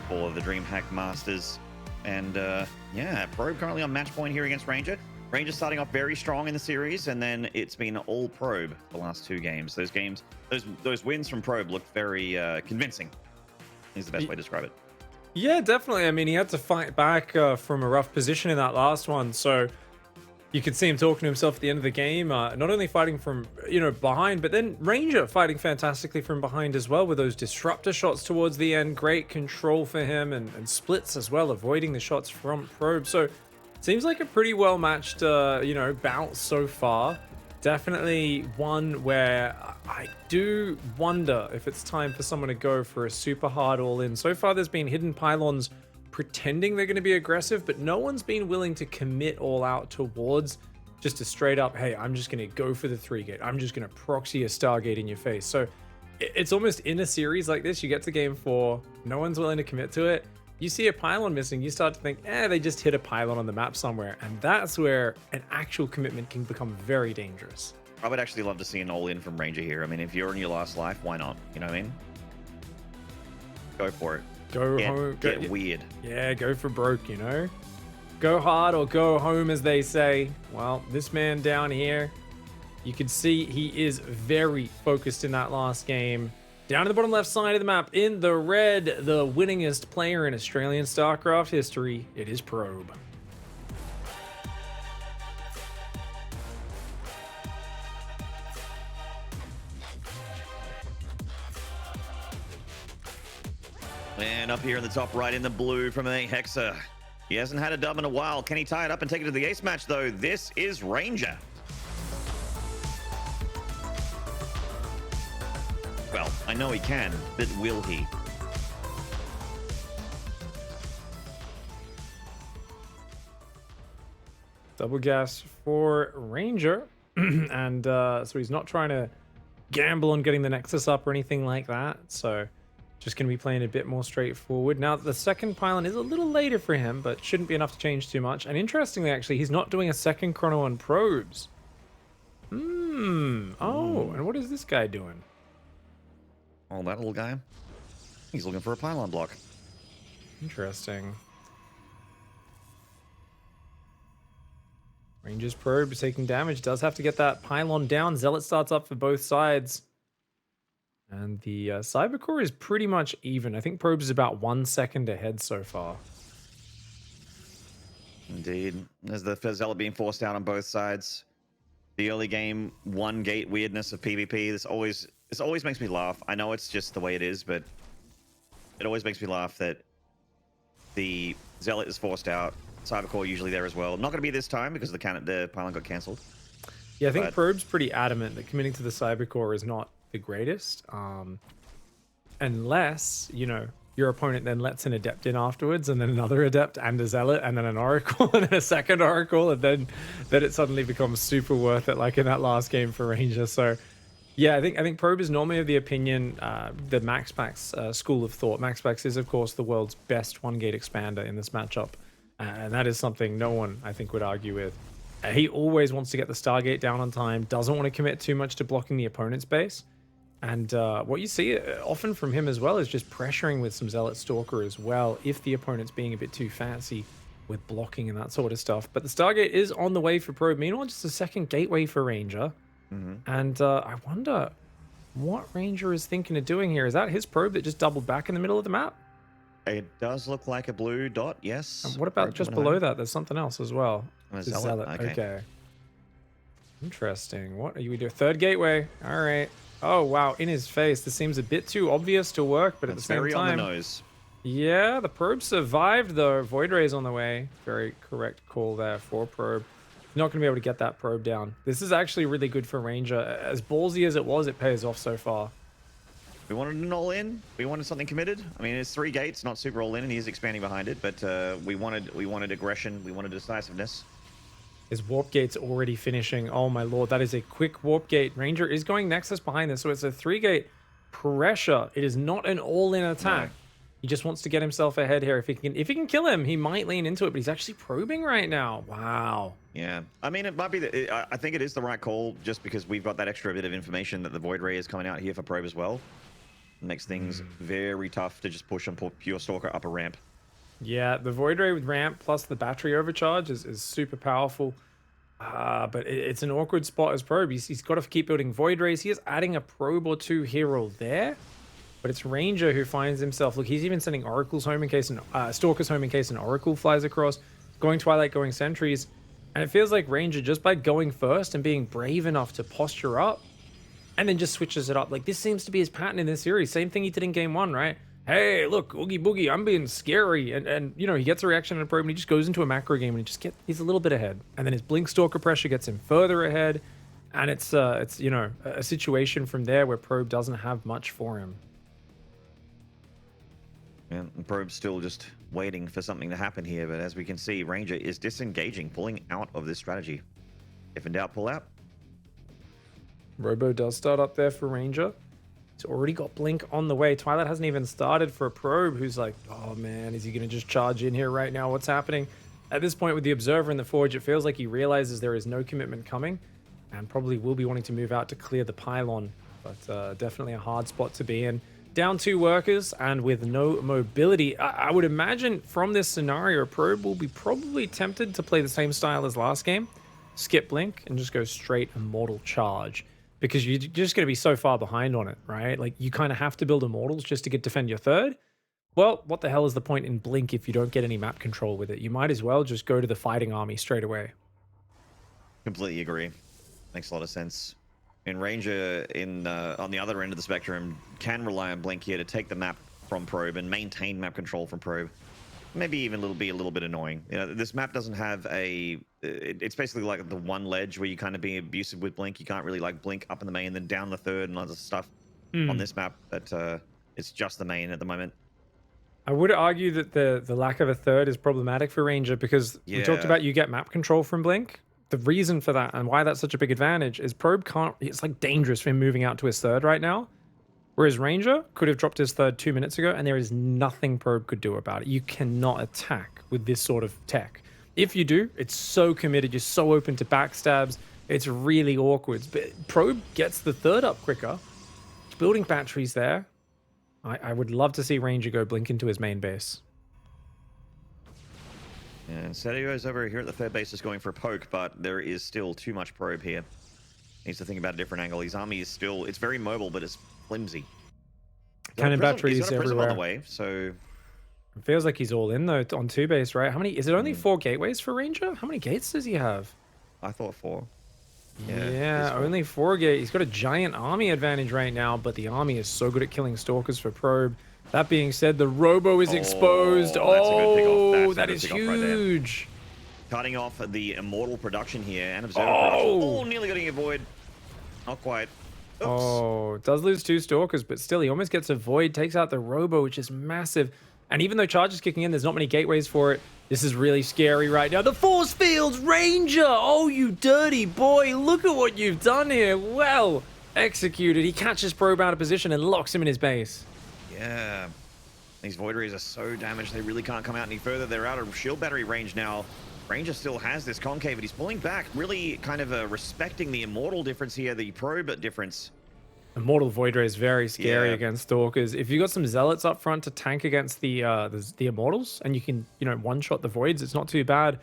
for the DreamHack Masters. And yeah, Probe currently on match point here against Ranger. Ranger starting off very strong in the series, and then it's been all Probe the last 2 games. Those wins from Probe looked very convincing, is the best way to describe it. Yeah, definitely. I mean, he had to fight back from a rough position in that last one. So you could see him talking to himself at the end of the game, not only fighting from, behind, but then Ranger fighting fantastically from behind as well with those disruptor shots towards the end. Great control for him and splits as well, avoiding the shots from Probe. So seems like a pretty well matched, bout so far. Definitely one where I do wonder if it's time for someone to go for a super hard all-in. So far, there's been hidden pylons pretending they're going to be aggressive, but no one's been willing to commit all out towards just a straight up, hey, I'm just going to go for the 3-gate. I'm just going to proxy a Stargate in your face. So it's almost in a series like this, you get to game 4, no one's willing to commit to it. You see a pylon missing, you start to think, they just hit a pylon on the map somewhere. And that's where an actual commitment can become very dangerous. I would actually love to see an all-in from Ranger here. I mean, if you're in your last life, why not? You know what I mean? Go for it. Get weird. Yeah, go for broke, Go hard or go home, as they say. Well, this man down here, you can see he is very focused in that last game. Down to the bottom left side of the map, in the red, the winningest player in Australian StarCraft history, it is Probe. And up here in the top right in the blue from a Hexa. He hasn't had a dub in a while. Can he tie it up and take it to the ace match, though? This is Ranger. Well, I know he can, but will he? Double gas for Ranger. And so he's not trying to gamble on getting the Nexus up or anything like that. So just going to be playing a bit more straightforward. Now, the second pylon is a little later for him, but shouldn't be enough to change too much. And interestingly, actually, he's not doing a second chrono on probes. Oh, and what is this guy doing? Oh, that little guy? He's looking for a pylon block. Interesting. Ranger's probe is taking damage. Does have to get that pylon down. Zealot starts up for both sides. And the Cybercore is pretty much even. I think Probes is about 1 second ahead so far. Indeed. There's the Zealot being forced out on both sides. The early game 1-gate weirdness of PvP. This always makes me laugh. I know it's just the way it is, but it always makes me laugh that the Zealot is forced out. Cybercore usually there as well. Not going to be this time because the pylon got cancelled. Yeah, I think Probe's pretty adamant that committing to the Cybercore is not the greatest, unless your opponent then lets an adept in afterwards, and then another adept and a zealot, and then an oracle and then a second oracle, and then it suddenly becomes super worth it, like in that last game for Ranger. So yeah, I think Probe is normally of the opinion, the MaxPax school of thought. MaxPax is of course the world's best 1-gate expander in this matchup, and that is something no one I think would argue with. He always wants to get the Stargate down on time, doesn't want to commit too much to blocking the opponent's base. And what you see often from him as well is just pressuring with some Zealot Stalker as well, if the opponent's being a bit too fancy with blocking and that sort of stuff. But the Stargate is on the way for Probe. Meanwhile, just a second gateway for Ranger. And I wonder what Ranger is thinking of doing here. Is that his Probe that just doubled back in the middle of the map? It does look like a blue dot, yes. And what about Probe just below that? There's something else as well. A Zealot. Okay. Interesting. What are you doing? Third gateway. All right. Oh, wow. In his face. This seems a bit too obvious to work, but at the same time... very on the nose. Yeah, the Probe survived, though. Void Ray's on the way. Very correct call there for Probe. Not going to be able to get that Probe down. This is actually really good for Ranger. As ballsy as it was, it pays off so far. We wanted an all-in. We wanted something committed. I mean, it's 3 gates, not super all-in, and he is expanding behind it, but we wanted aggression. We wanted decisiveness. His warp gate's already finishing. Oh my lord, that is a quick warp gate. Ranger is going Nexus behind this, so it's a 3-gate pressure. It is not an all-in attack. He just wants to get himself ahead here. If he can kill him, he might lean into it, but he's actually probing right now. Wow. Yeah, I mean, it might be I think it is the right call just because we've got that extra bit of information that the Void Ray is coming out here for probe as well. Makes things very tough to just push and pull Pure Stalker up a ramp. Yeah, the Void Ray with ramp plus the battery overcharge is super powerful. But it's an awkward spot as probe. He's got to keep building Void Rays. He is adding a probe or two here or there. But it's Ranger who finds himself. Look, he's even sending Oracles home in case Stalkers home in case an Oracle flies across. Going Twilight, going Sentries. And it feels like Ranger, just by going first and being brave enough to posture up, and then just switches it up. Like, this seems to be his pattern in this series. Same thing he did in game 1, right? Hey, look, Oogie Boogie, I'm being scary. And you know, he gets a reaction and a probe, and he just goes into a macro game, and he's a little bit ahead. And then his Blink Stalker pressure gets him further ahead. And it's you know, a situation from there where probe doesn't have much for him. Yeah, and probe's still just waiting for something to happen here, but as we can see, Ranger is disengaging, pulling out of this strategy. If in doubt, pull out. Robo does start up there for Ranger. He's already got Blink on the way. Twilight hasn't even started for a probe, who's like, oh man, is he going to just charge in here right now? What's happening? At this point with the Observer and the Forge, it feels like he realizes there is no commitment coming and probably will be wanting to move out to clear the pylon, but definitely a hard spot to be in. Down 2 workers and with no mobility. I would imagine from this scenario, probe will be probably tempted to play the same style as last game. Skip Blink and just go straight Immortal Charge. Because you're just going to be so far behind on it, right? Like, you kind of have to build Immortals just to defend your third. Well, what the hell is the point in Blink if you don't get any map control with it? You might as well just go to the fighting army straight away. Completely agree. Makes a lot of sense. And Ranger on the other end of the spectrum can rely on Blink here to take the map from probe and maintain map control from probe. Maybe even be a little bit annoying. You know, this map doesn't have it's basically like the one ledge where you kind of be abusive with Blink. You can't really like Blink up in the main, then down the third and other stuff on this map. But it's just the main at the moment. I would argue that the lack of a third is problematic for Ranger because we talked about you get map control from Blink. The reason for that and why that's such a big advantage is probe can't. It's like dangerous for him moving out to his third right now. Whereas Ranger could have dropped his third 2 minutes ago, and there is nothing probe could do about it. You cannot attack with this sort of tech. If you do, it's so committed. You're so open to backstabs. It's really awkward. But probe gets the third up quicker. He's building batteries there. I would love to see Ranger go Blink into his main base. And Sergio's over here at the third base is going for a poke, but there is still too much probe here. Needs to think about a different angle. His army is still, it's very mobile, but it's flimsy. Cannon batteries he's got a prism everywhere. on the way, so It feels like he's all in though on 2 base, right? How many? Is it only 4 gateways for Ranger? How many gates does he have? I thought 4. Yeah, only 4 gates. He's got a giant army advantage right now, but the army is so good at killing stalkers for probe. That being said, the Robo is exposed. Oh, that is huge. Cutting off the Immortal production here and Observer production. Oh, nearly getting a Void. Not quite. Oops. Oh, does lose 2 stalkers, but still he almost gets a Void, takes out the Robo, which is massive. And even though charge is kicking in, there's not many gateways for it. This is really scary right now. The force fields, Ranger! Oh, you dirty boy. Look at what you've done here. Well executed. He catches probe out of position and locks him in his base. Yeah. These Void Rays are so damaged, they really can't come out any further. They're out of shield battery range now. Ranger still has this concave, but he's pulling back, really kind of respecting the Immortal difference here, the probe difference. Immortal Void Ray is very scary against Stalkers. If you got some Zealots up front to tank against the Immortals, and you can, you know, one-shot the Voids, it's not too bad.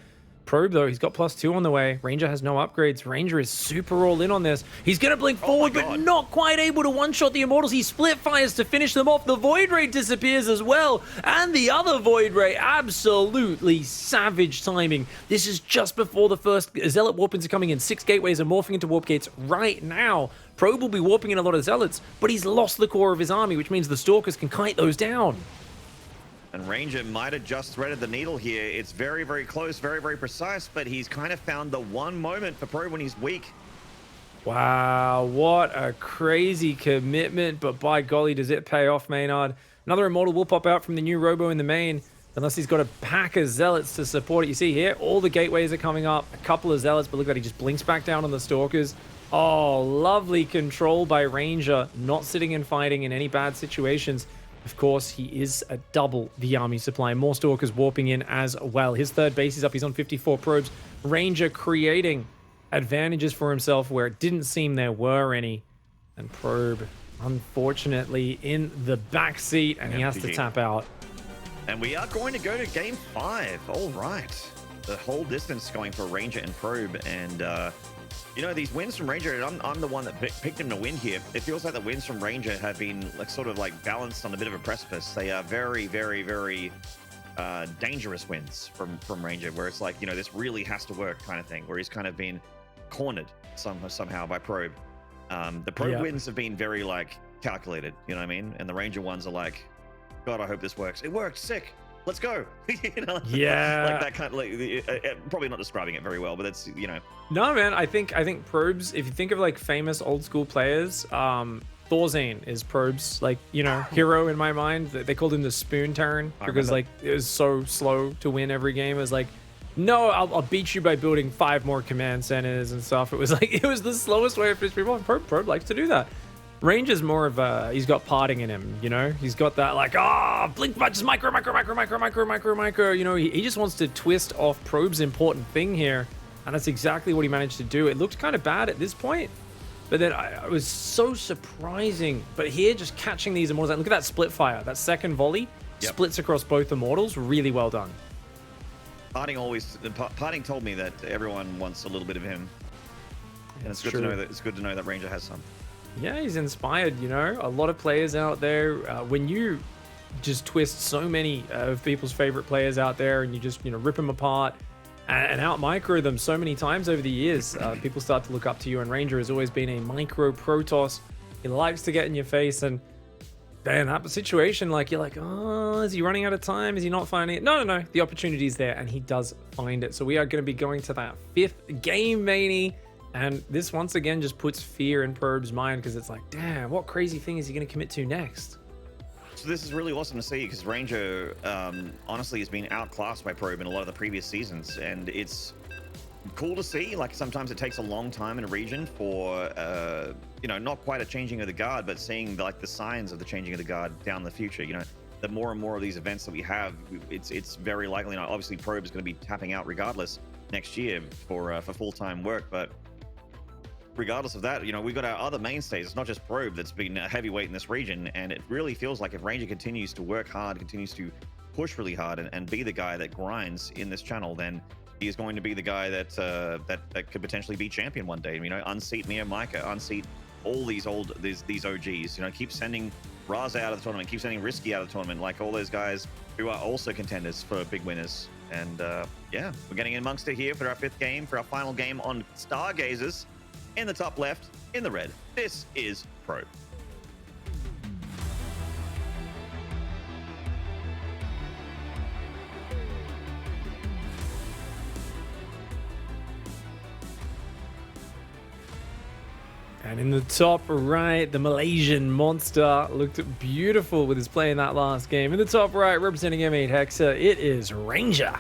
Probe, though, he's got +2 on the way. Ranger has no upgrades. Ranger is super all in on this. He's going to blink forward, but not quite able to one-shot the Immortals. He split fires to finish them off. The Void Ray disappears as well. And the other Void Ray, absolutely savage timing. This is just before the first Zealot warp-ins are coming in. 6 gateways are morphing into warp gates right now. Probe will be warping in a lot of Zealots, but he's lost the core of his army, which means the Stalkers can kite those down. And Ranger might have just threaded the needle here. It's very, very close, very, very precise, but he's kind of found the one moment for Probe when he's weak. Wow, what a crazy commitment, but by golly, does it pay off, Maynard. Another Immortal will pop out from the new Robo in the main, unless he's got a pack of Zealots to support it. You see here, all the gateways are coming up, a couple of Zealots, but look at that, he just blinks back down on the Stalkers. Oh, lovely control by Ranger, not sitting and fighting in any bad situations. Of course, he is a double the army supply. More Stalkers warping in as well. His third base is up. He's on 54 probes. Ranger creating advantages for himself where it didn't seem there were any. And Probe, unfortunately, in the back seat, and he has to tap out. And we are going to go to game 5. All right. The whole distance going for Ranger and Probe. And, you know, these wins from Ranger, and I'm the one that picked him to win here. It feels like the wins from Ranger have been like sort of like balanced on a bit of a precipice. They are very, very, very dangerous wins from Ranger, where it's like, you know, this really has to work kind of thing, where he's kind of been cornered somehow by Probe. The Probe wins have been very like calculated, you know what I mean? And the Ranger ones are like, God, I hope this works. It worked, sick. Let's go. You know, yeah, like that kind of like probably not describing it very well, but that's, you know. No, man, I think Probes, if you think of like famous old school players, Thorzane is Probe's like, you know, hero in my mind. They called him the spoon turn because like it was so slow to win every game. It was like, no, I'll beat you by building 5 more command centers and stuff. It was like, it was the slowest way of people. Probe likes to do that. Ranger's more of a, he's got parting in him, you know? He's got that like, blink punches, micro, you know, he just wants to twist off Probe's important thing here. And that's exactly what he managed to do. It looked kind of bad at this point, but then it was so surprising. But here, just catching these Immortals, look at that split fire, that second volley, splits across both Immortals, really well done. Parting told me that everyone wants a little bit of him. And it's good to know that Ranger has some. Yeah, he's inspired, you know. A lot of players out there, when you just twist so many of people's favorite players out there and you just, you know, rip them apart and out micro them so many times over the years, people start to look up to you. And Ranger has always been a micro Protoss. He likes to get in your face, and then that situation, like, you're like, oh, is he running out of time? Is he not finding it? No, the opportunity's there, and he does find it. So we are going to be going to that 5th game, Maney. And this once again just puts fear in Probe's mind, because it's like, damn, what crazy thing is he going to commit to next? So this is really awesome to see, because Ranger honestly has been outclassed by Probe in a lot of the previous seasons, and it's cool to see. Like, sometimes it takes a long time in a region for you know, not quite a changing of the guard, but seeing like the signs of the changing of the guard down the future. You know, the more and more of these events that we have, it's very likely, you know, obviously Probe is going to be tapping out regardless next year for full-time work, but regardless of that, you know, we've got our other mainstays. It's not just Probe that's been a heavyweight in this region, and it really feels like if Ranger continues to work hard, continues to push really hard, and be the guy that grinds in this channel, then he is going to be the guy that that could potentially be champion one day. You know, unseat Mia Micah, unseat all these OGs. You know, keep sending Raz out of the tournament, keep sending Risky out of the tournament, like all those guys who are also contenders for big winners. And yeah, we're getting in amongst it here for our 5th game, for our final game on Stargazers. In the top left, in the red, this is Probe. And in the top right, the Malaysian monster looked beautiful with his play in that last game. In the top right, representing M8 Hexa, it is Ranger.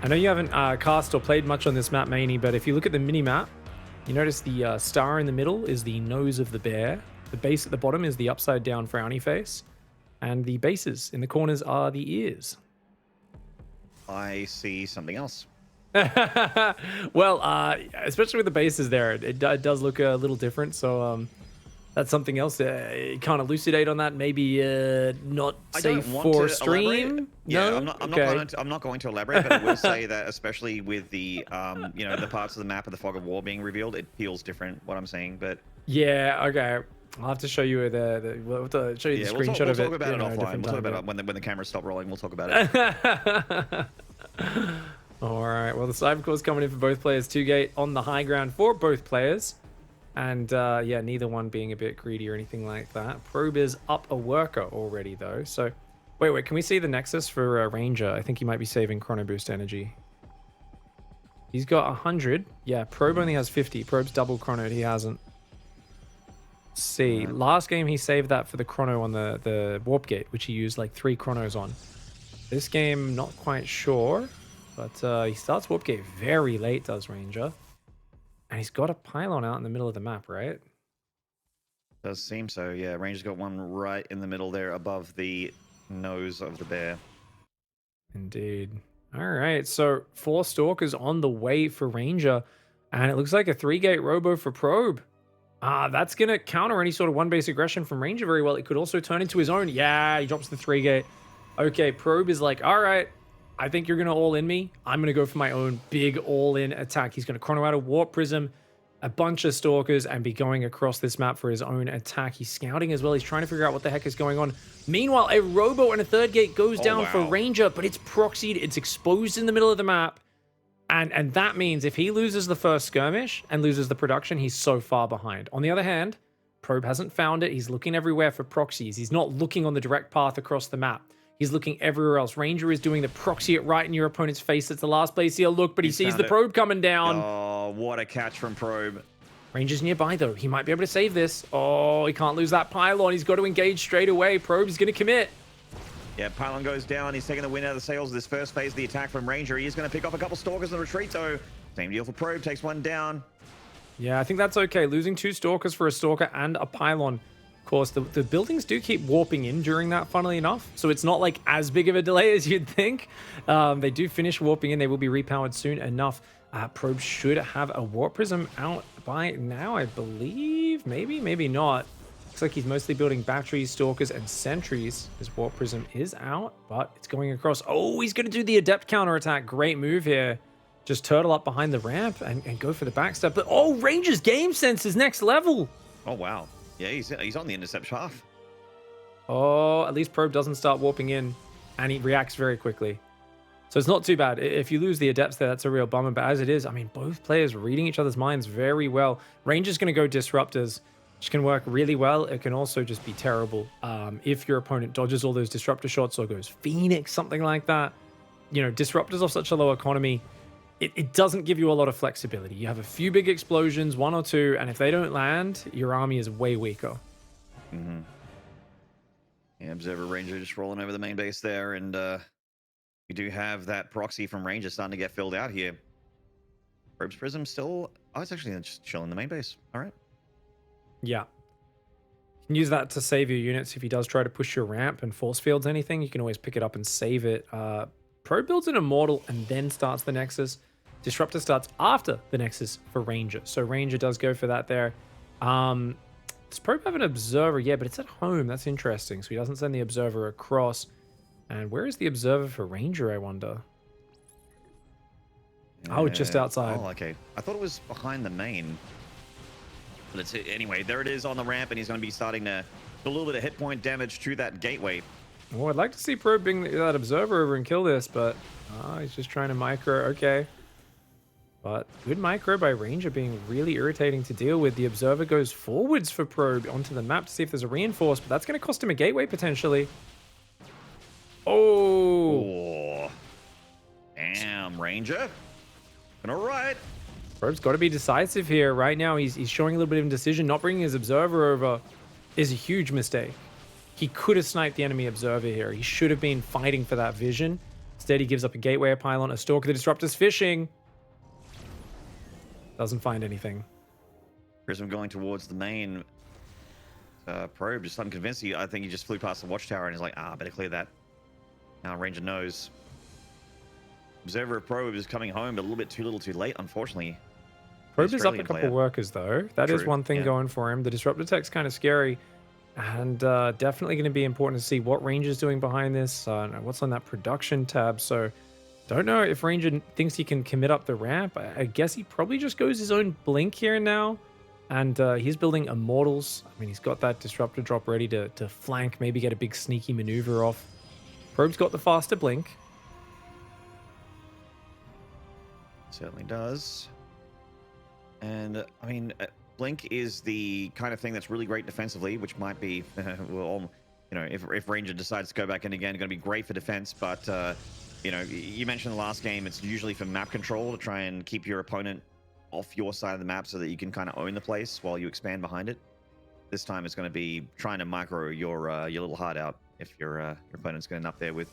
I know you haven't cast or played much on this map, Maney, but if you look at the mini-map, you notice the star in the middle is the nose of the bear. The base at the bottom is the upside-down frowny face. And the bases in the corners are the ears. I see something else. Well, especially with the bases there, it does look a little different, so that's something else. Can't elucidate on that. Maybe not safe for stream. Yeah, no? I'm not going to elaborate, but I will say that especially with the you know, the parts of the map of the Fog of War being revealed, it feels different. What I'm saying, but yeah, okay. I'll have to show you we'll have to show you the screenshot of it. We'll talk about it offline. We'll talk about it when the cameras stop rolling. We'll talk about it. All right. Well, the Cybercore's coming in for both players. 2-gate on the high ground for both players. And yeah, neither one being a bit greedy or anything like that. Probe is up a worker already, though. So, wait. Can we see the Nexus for Ranger? I think he might be saving Chrono Boost energy. He's got 100. Yeah, Probe only has 50. Probe's double chronoed. He hasn't. Let's see. Last game, he saved that for the chrono on the warp gate, which he used like 3 chronos on. This game, not quite sure. But he starts warp gate very late, does Ranger. And he's got a pylon out in the middle of the map, right? Does seem so, yeah. Ranger's got one right in the middle there above the nose of the bear. Indeed. All right, so 4 Stalkers on the way for Ranger. And it looks like a 3-gate robo for Probe. That's going to counter any sort of 1-base aggression from Ranger very well. It could also turn into his own. Yeah, he drops the 3-gate. Okay, Probe is like, all right, I think you're going to all-in me. I'm going to go for my own big all-in attack. He's going to chrono out a Warp Prism, a bunch of Stalkers, and be going across this map for his own attack. He's scouting as well. He's trying to figure out what the heck is going on. Meanwhile, a Robo and a 3rd gate goes down for Ranger, but it's proxied. It's exposed in the middle of the map. And that means if he loses the first skirmish and loses the production, he's so far behind. On the other hand, Probe hasn't found it. He's looking everywhere for proxies. He's not looking on the direct path across the map. He's looking everywhere else. Ranger is doing the proxy it right in your opponent's face. It's the last place he'll look, but he sees the Probe coming down. Oh, what a catch from Probe. Ranger's nearby, though. He might be able to save this. Oh, he can't lose that pylon. He's got to engage straight away. Probe's going to commit. Yeah, pylon goes down. He's taking the wind out of the sails of this first phase of the attack from Ranger. He's going to pick off a couple Stalkers in the retreat, though. Same deal for Probe. Takes one down. Yeah, I think that's okay. Losing 2 Stalkers for a Stalker and a pylon. Of course, the buildings do keep warping in during that, funnily enough. So it's not like as big of a delay as you'd think. They do finish warping in. They will be repowered soon enough. Probe should have a Warp Prism out by now, I believe. Maybe, maybe not. Looks like he's mostly building batteries, Stalkers, and sentries. His Warp Prism is out, but it's going across. Oh, he's going to do the Adept counterattack. Great move here. Just turtle up behind the ramp and go for the backstab. But, oh, Ranger's game sense is next level. Oh, wow. Yeah, he's on the intercept path. Oh, at least Probe doesn't start warping in, and he reacts very quickly. So it's not too bad. If you lose the Adepts there, that's a real bummer. But as it is, I mean, both players reading each other's minds very well. Ranger's going to go Disruptors, which can work really well. It can also just be terrible if your opponent dodges all those Disruptor shots or goes Phoenix, something like that. You know, Disruptors off such a low economy, it doesn't give you a lot of flexibility. You have a few big explosions, 1 or 2, and if they don't land, your army is way weaker. Mm-hmm. Yeah, Observer Ranger just rolling over the main base there, and we do have that proxy from Ranger starting to get filled out here. Probe's Prism still... Oh, it's actually just chilling the main base. All right. Yeah. You can use that to save your units if he does try to push your ramp and force fields anything. You can always pick it up and save it. Probe builds an Immortal and then starts the Nexus. Disruptor starts after the Nexus for Ranger. So Ranger does go for that there. Does Probe have an Observer? Yeah, but it's at home. That's interesting. So he doesn't send the Observer across. And where is the Observer for Ranger, I wonder? Oh, just outside. Oh, okay. I thought it was behind the main. But it's anyway, there it is on the ramp, and he's going to be starting to do a little bit of hit point damage to that gateway. Well, I'd like to see Probe bring that Observer over and kill this, but he's just trying to micro. Okay. But good micro by Ranger, being really irritating to deal with. The Observer goes forwards for Probe onto the map to see if there's a reinforce, but that's going to cost him a gateway potentially. Oh. Damn, Ranger. All right. Probe's got to be decisive here. Right now, he's showing a little bit of indecision. Not bringing his Observer over is a huge mistake. He could have sniped the enemy Observer here. He should have been fighting for that vision. Instead, he gives up a gateway, a pylon, a Stalker. The Disruptor's fishing. Doesn't find anything. Prism going towards the main. Probe just unconvinced. I think he just flew past the watchtower and he's like, better clear that. Now Ranger knows. Observer of Probe is coming home, but a little bit too little too late, unfortunately. Probe is up a couple workers, though. That is one thing going for him. The Disruptor tech's kind of scary. And definitely going to be important to see what Ranger's doing behind this. What's on that production tab. So don't know if Ranger thinks he can commit up the ramp. I guess he probably just goes his own blink here now. And he's building Immortals. I mean, he's got that Disruptor drop ready to flank, maybe get a big sneaky maneuver off. Probe's got the faster blink. Certainly does. And, I mean, Blink is the kind of thing that's really great defensively, which might be, well, you know, if Ranger decides to go back in again, going to be great for defense. But, you know, you mentioned the last game, it's usually for map control to try and keep your opponent off your side of the map so that you can kind of own the place while you expand behind it. This time it's going to be trying to micro your little heart out if your opponent's going up there with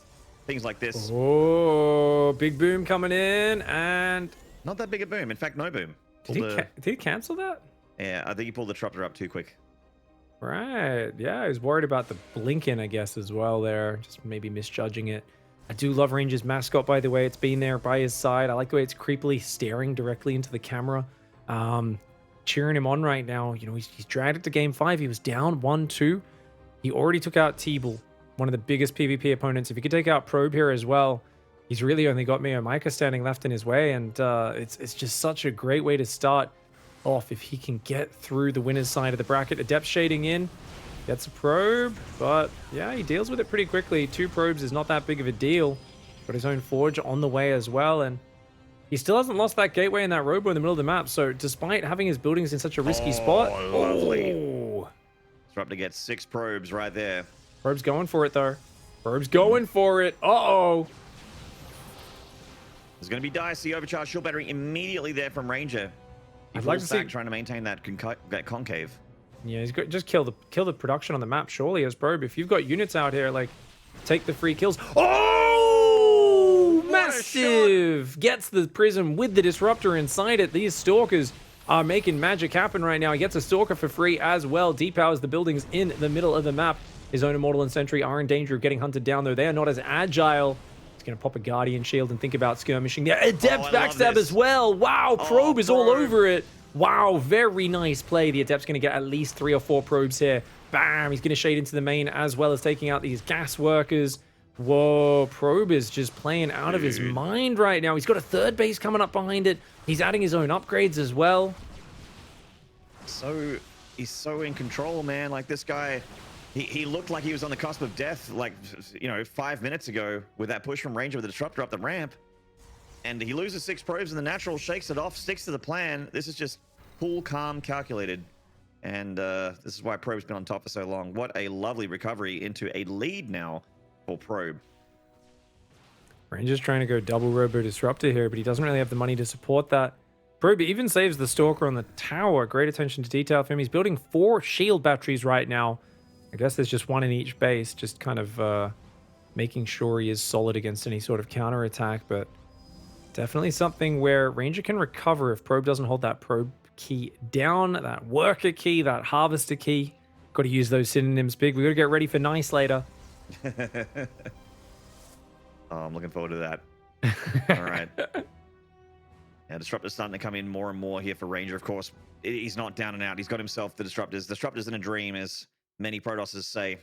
things like this. Oh, big boom coming in, and Not that big a boom. In fact, no boom. did he cancel that? Yeah, I think he pulled the disruptor up too quick. Right. Yeah, I was worried about the blinking, I guess, as well there. Just maybe misjudging it. I do love Ranger's mascot, by the way. It's been there by his side. I like the way it's creepily staring directly into the camera. Cheering him on right now. You know, he's dragged it to game 5. He was down 1-2. He already took out T-Bull, one of the biggest PvP opponents. If he could take out Probe here as well, he's really only got me and Micah standing left in his way. And it's just such a great way to start off if he can get through the winner's side of the bracket. Adept shading in, gets a probe, but yeah, he deals with it pretty quickly. 2 probes is not that big of a deal. Got his own forge on the way as well, and he still hasn't lost that gateway and that robo in the middle of the map. So despite having his buildings in such a risky spot, Lovely. Disruptor gets 6 probes right there. Probe's going for it though. Probe's going for it. Uh-oh. It's going to be dicey. Overcharged shield battery immediately there from Ranger. I'd like to see trying to maintain that concave. Yeah, he's got just kill the production on the map. Surely as Probe, if you've got units out here, like take the free kills. Oh, massive! Gets the prism with the disruptor inside it. These stalkers are making magic happen right now. He gets a stalker for free as well. Depowers the buildings in the middle of the map. His own Immortal and Sentry are in danger of getting hunted down, though. They are not as agile. He's going to pop a Guardian Shield and think about skirmishing there. Adept backstab as well. Wow, Probe is all over it. Wow, very nice play. The Adept's going to get at least 3 or 4 probes here. Bam, he's going to shade into the main as well as taking out these gas workers. Whoa, Probe is just playing out of his mind right now. He's got a 3rd base coming up behind it. He's adding his own upgrades as well. So, he's so in control, man. Like, this guy... He looked like he was on the cusp of death, like, you know, 5 minutes ago with that push from Ranger with the disruptor up the ramp. And he loses 6 probes in the natural, shakes it off, sticks to the plan. This is just cool, calm, calculated. And this is why Probe's been on top for so long. What a lovely recovery into a lead now for Probe. Ranger's trying to go double robo disruptor here, but he doesn't really have the money to support that. Probe even saves the stalker on the tower. Great attention to detail for him. He's building 4 shield batteries right now. I guess there's just 1 in each base, just kind of making sure he is solid against any sort of counterattack, but definitely something where Ranger can recover if Probe doesn't hold that probe key down, that worker key, that harvester key. Got to use those synonyms big. We got to get ready for nice later. Oh, I'm looking forward to that. All right. Yeah, Disruptor's starting to come in more and more here for Ranger, of course. He's not down and out. He's got himself the Disruptors. Disruptors in a dream, as many Protosses say.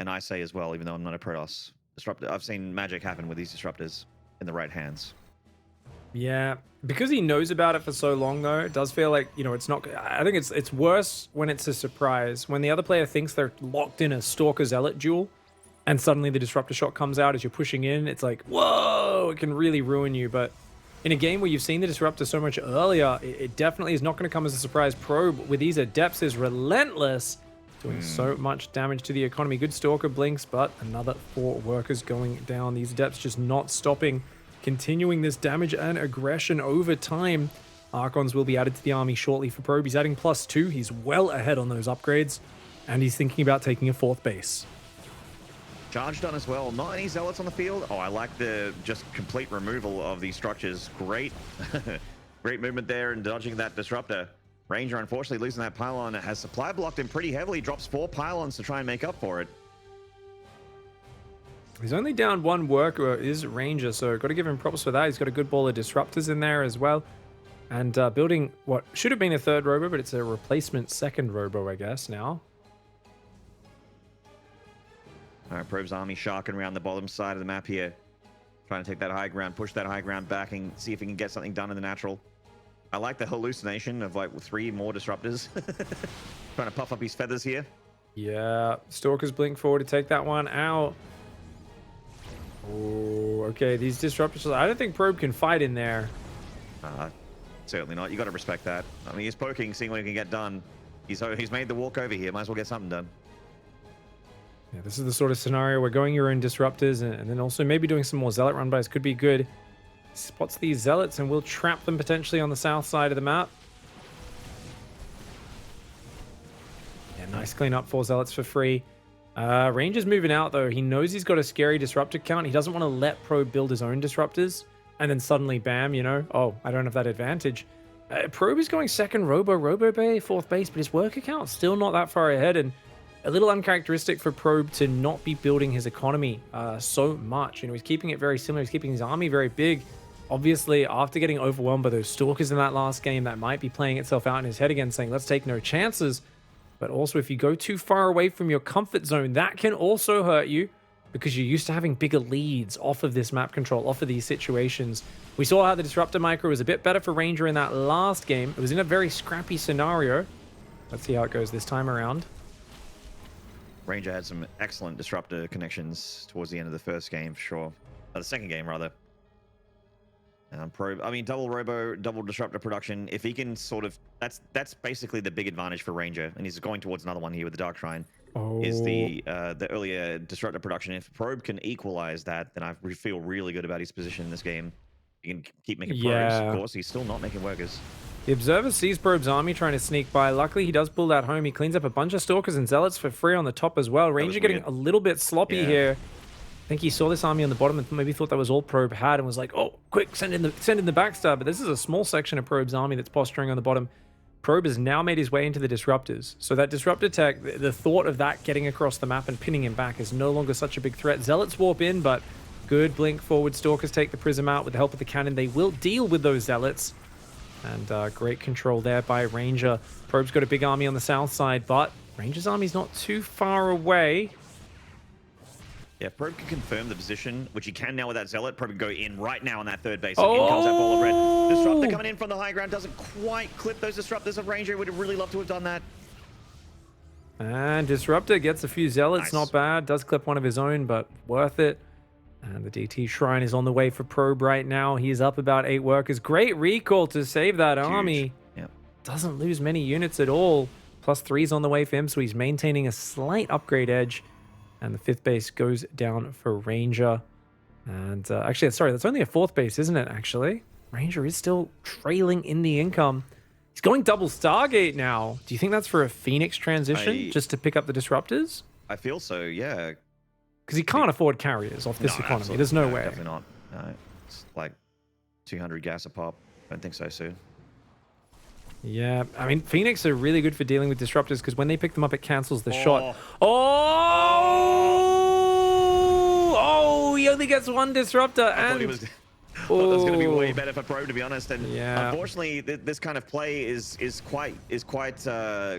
And I say as well, even though I'm not a Protoss. Disruptor. I've seen magic happen with these Disruptors in the right hands. Yeah, because he knows about it for so long, though, it does feel like, you know, it's not... I think it's worse when it's a surprise. When the other player thinks they're locked in a Stalker-Zealot duel, and suddenly the Disruptor shot comes out as you're pushing in, it's like, whoa, it can really ruin you. But in a game where you've seen the Disruptor so much earlier, it definitely is not going to come as a surprise. Probe with these Adepts is relentless, doing so much damage to the economy. Good Stalker blinks, but another 4 workers going down. These Adepts just not stopping, continuing this damage and aggression over time. Archons will be added to the army shortly for Probe. He's adding +2. He's well ahead on those upgrades, and he's thinking about taking a 4th base. Charge done as well. Not any Zealots on the field. Oh, I like the just complete removal of these structures. Great. Great movement there and dodging that Disruptor. Ranger, unfortunately, losing that pylon, has supply blocked him pretty heavily. Drops 4 pylons to try and make up for it. He's only down 1 worker, is Ranger, so got to give him props for that. He's got a good ball of Disruptors in there as well. And building what should have been a 3rd robo, but it's a replacement 2nd robo, I guess, now. All right, Probe's army sharking around the bottom side of the map here. Trying to take that high ground, push that high ground back, and see if he can get something done in the natural. I like the hallucination of like 3 more Disruptors. Trying to puff up his feathers here. Yeah, Stalkers blink forward to take that one out. Oh, okay, these Disruptors, I don't think Probe can fight in there. Certainly not. You got to respect that. I mean, he's poking, seeing what he can get done. He's made the walk over here. Might as well get something done. Yeah, this is the sort of scenario where going your own Disruptors and then also maybe doing some more Zealot run bys could be good. Spots these Zealots and will trap them potentially on the south side of the map. Yeah, nice clean up, 4 Zealots for free. Ranger's moving out, though. He knows he's got a scary disruptor count. He doesn't want to let Probe build his own disruptors. And then suddenly, bam, you know, oh, I don't have that advantage. Probe is going second Robo Bay, fourth base, but his worker count still not that far ahead. And a little uncharacteristic for Probe to not be building his economy so much. You know, he's keeping it very similar. He's keeping his army very big. Obviously, after getting overwhelmed by those Stalkers in that last game, that might be playing itself out in his head again, saying, let's take no chances. But also, if you go too far away from your comfort zone, that can also hurt you because you're used to having bigger leads off of this map control, off of these situations. We saw how the Disruptor Micro was a bit better for Ranger in that last game. It was in a very scrappy scenario. Let's see how it goes this time around. Ranger had some excellent Disruptor connections towards the end of the first game, for sure. The second game, rather. Probe, I mean, double Robo, double Disruptor production. If he can sort of, that's basically the big advantage for Ranger, and he's going towards another one here with the Dark Shrine. Is the earlier Disruptor production. If Probe can equalize that, then I feel really good about his position in this game. He can keep making probes. Of course, he's still not making workers. The Observer sees Probe's army trying to sneak by. Luckily, he does pull that home. He cleans up a bunch of Stalkers and Zealots for free on the top as well. Ranger getting a little bit sloppy here. I think he saw this army on the bottom and maybe thought that was all Probe had and was like, oh, quick, send in the backstab. But this is a small section of Probe's army that's posturing on the bottom. Probe has now made his way into the Disruptors. So that Disruptor tech, the thought of that getting across the map and pinning him back is no longer such a big threat. Zealots warp in, but good blink forward. Stalkers take the Prism out with the help of the cannon. They will deal with those Zealots. And great control there by Ranger. Probe's got a big army on the south side, but Ranger's army's not too far away. Yeah, Probe can confirm the position, which he can now with that Zealot. Probe can go in right now on that third base. And in comes that ball of red. Disruptor coming in from the high ground. Doesn't quite clip those Disruptors of Ranger. Would have really loved to have done that. And Disruptor gets a few Zealots. Nice. Not bad. Does clip one of his own, but worth it. And the DT Shrine is on the way for Probe right now. He's up about 8 workers. Great recall to save that army. Yep. Doesn't lose many units at all. +3's on the way for him, so he's maintaining a slight upgrade edge. And the 5th base goes down for Ranger. And actually, sorry, that's only a 4th base, isn't it, actually? Ranger is still trailing in the income. He's going double Stargate now. Do you think that's for a Phoenix transition, just to pick up the Disruptors? I feel so, yeah. Because he can't afford carriers off this economy. There's no way. Definitely not. No, it's like 200 gas a pop. I don't think so soon. Yeah, I mean, Phoenix are really good for dealing with Disruptors because when they pick them up, it cancels the shot. Oh, he only gets one Disruptor. I thought that was going to be way better for Probe, to be honest. And unfortunately, this kind of play is quite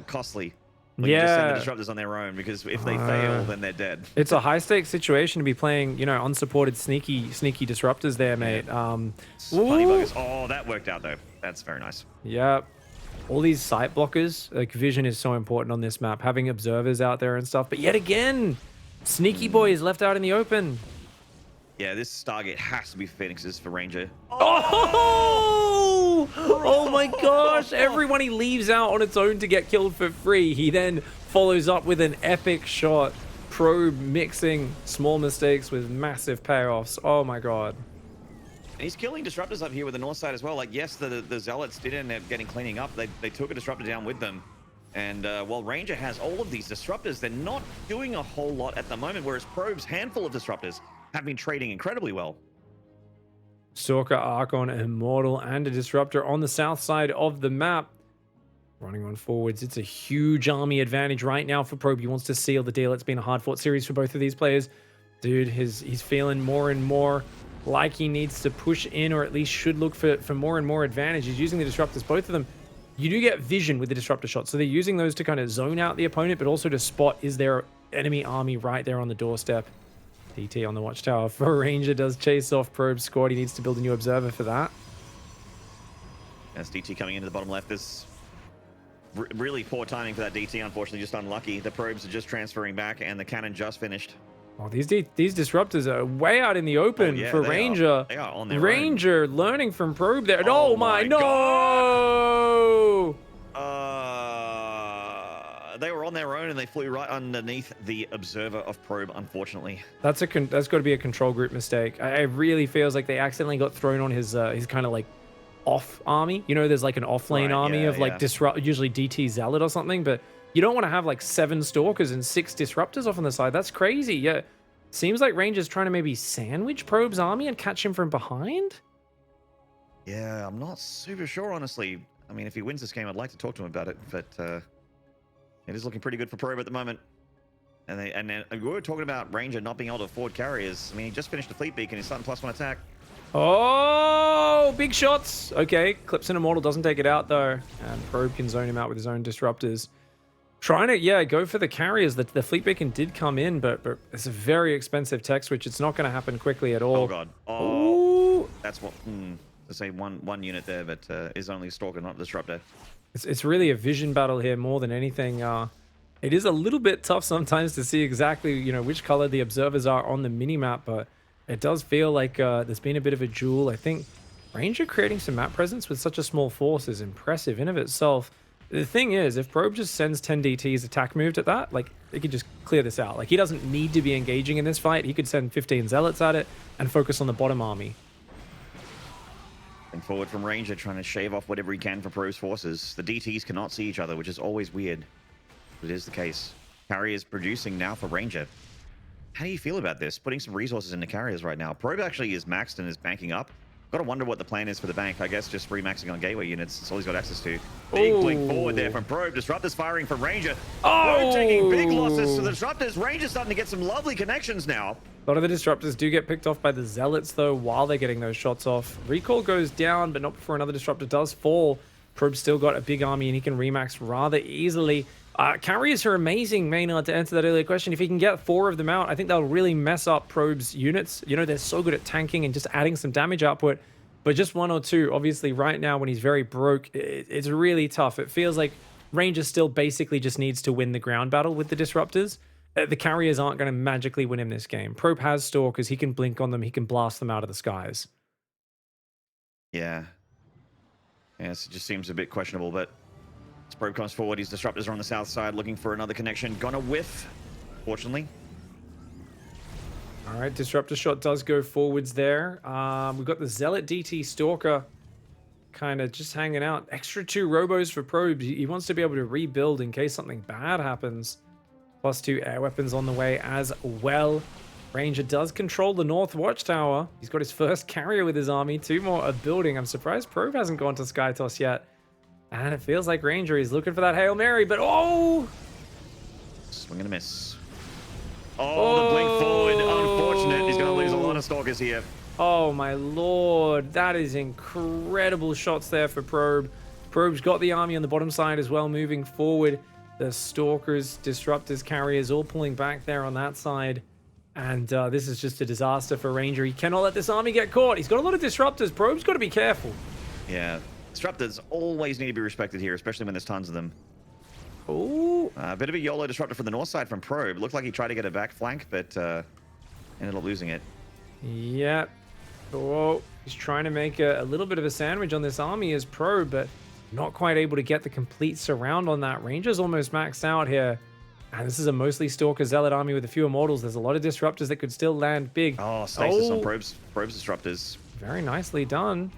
costly. When you just send the Disruptors on their own, because if they fail, then they're dead. It's a high-stakes situation to be playing, you know, unsupported sneaky Disruptors there, mate. Funny buggers. Oh, that worked out, though. That's very nice. Yeah. All these sight blockers, like vision is so important on this map, having observers out there and stuff. But yet again, Sneaky Boy is left out in the open. Yeah, this Stargate has to be Phoenix's for Ranger. Oh my gosh, everyone he leaves out on its own to get killed for free. He then follows up with an epic shot. Probe mixing small mistakes with massive payoffs. Oh my god. And he's killing Disruptors up here with the north side as well. Like, yes, the Zealots did end up cleaning up. They took a Disruptor down with them. And while Ranger has all of these Disruptors, they're not doing a whole lot at the moment, whereas Probe's handful of Disruptors have been trading incredibly well. Stalker, Archon, Immortal, and a Disruptor on the south side of the map. Running on forwards. It's a huge army advantage right now for Probe. He wants to seal the deal. It's been a hard-fought series for both of these players. Dude, he's feeling more and more like he needs to push in, or at least should look for more and more advantage. He's using the Disruptors, both of them. You do get vision with the Disruptor shots, so they're using those to kind of zone out the opponent, but also to spot is there enemy army right there on the doorstep. DT on the watchtower for Ranger does chase off Probe's squad. He needs to build a new observer for that. As DT coming into the bottom left, this really poor timing for that DT, unfortunately, just unlucky. The Probes are just transferring back, and the cannon just finished. Oh, these Disruptors are way out in the open for Ranger. They are on their Ranger own. Learning from Probe there. Oh my no! They were on their own and they flew right underneath the observer of Probe, unfortunately. That's got to be a control group mistake. It really feels like they accidentally got thrown on his kind of like off army. You know, there's like an off lane army of like disrupt, usually DT Zealot or something, but You don't want to have like 7 Stalkers and 6 Disruptors off on the side. That's crazy. Yeah. Seems like Ranger's trying to maybe sandwich Probe's army and catch him from behind. Yeah, I'm not super sure, honestly. I mean, if he wins this game, I'd like to talk to him about it, but it is looking pretty good for Probe at the moment. And then we were talking about Ranger not being able to afford carriers. I mean, he just finished a fleet beacon. He's starting +1 attack. Oh, big shots. Okay, Clips and Immortal doesn't take it out though, and Probe can zone him out with his own Disruptors. Trying to, yeah, go for the carriers. The fleet beacon did come in, but it's a very expensive tech switch. It's not going to happen quickly at all. Oh god. Oh, ooh. That's what. Let's say one unit there, but is only a Stalker, not a Disruptor. It's really a vision battle here more than anything. It is a little bit tough sometimes to see exactly, which color the observers are on the minimap, but it does feel like there's been a bit of a duel. I think Ranger creating some map presence with such a small force is impressive in of itself. The thing is, if Probe just sends 10 DTs attack moved at that, like, he could just clear this out. Like, he doesn't need to be engaging in this fight. He could send 15 Zealots at it and focus on the bottom army. And forward from Ranger, trying to shave off whatever he can for Probe's forces. The DTs cannot see each other, which is always weird. But it is the case. Carriers producing now for Ranger. How do you feel about this? Putting some resources into carriers right now. Probe actually is maxed and is banking up. Got to wonder what the plan is for the bank. I guess just remaxing on gateway units. That's all he's got access to. Big blink forward there from Probe. Disruptors firing from Ranger. Probe taking big losses to the Disruptors. Ranger starting to get some lovely connections now. A lot of the Disruptors do get picked off by the Zealots, though, while they're getting those shots off. Recall goes down, but not before another Disruptor does fall. Probe's still got a big army, and he can remax rather easily. Carriers are amazing, Maynard, to answer that earlier question. If he can get 4 of them out, I think that'll really mess up Probe's units. They're so good at tanking and just adding some damage output. But just 1 or 2, obviously, right now when he's very broke, it's really tough. It feels like Ranger still basically just needs to win the ground battle with the Disruptors. The carriers aren't going to magically win him this game. Probe has Stalkers. He can blink on them. He can blast them out of the skies. Yeah. Yes, it just seems a bit questionable, but as Probe comes forward, his Disruptors are on the south side looking for another connection. Gonna whiff, fortunately. All right, Disruptor shot does go forwards there. We've got the Zealot DT Stalker kind of just hanging out. Extra 2 Robos for Probe. He wants to be able to rebuild in case something bad happens. +2 air weapons on the way as well. Ranger does control the North Watchtower. He's got his first carrier with his army. 2 more are building. I'm surprised Probe hasn't gone to Skytoss yet. And it feels like Ranger is looking for that Hail Mary, but oh! Swing and a miss. Oh, the blink forward. Unfortunate. He's going to lose a lot of Stalkers here. Oh, my lord. That is incredible shots there for Probe. Probe's got the army on the bottom side as well, moving forward. The Stalkers, Disruptors, Carriers all pulling back there on that side. And this is just a disaster for Ranger. He cannot let this army get caught. He's got a lot of Disruptors. Probe's got to be careful. Yeah. Disruptors always need to be respected here, especially when there's tons of them. Oh, A bit of a YOLO Disruptor from the north side from Probe. Looked like he tried to get a back flank, but ended up losing it. Yep. Oh, he's trying to make a little bit of a sandwich on this army as Probe, but not quite able to get the complete surround on that. Ranger's almost maxed out here. And this is a mostly Stalker Zealot army with a few Immortals. There's a lot of Disruptors that could still land big. Oh, stasis on Probe's Disruptors. Very nicely done.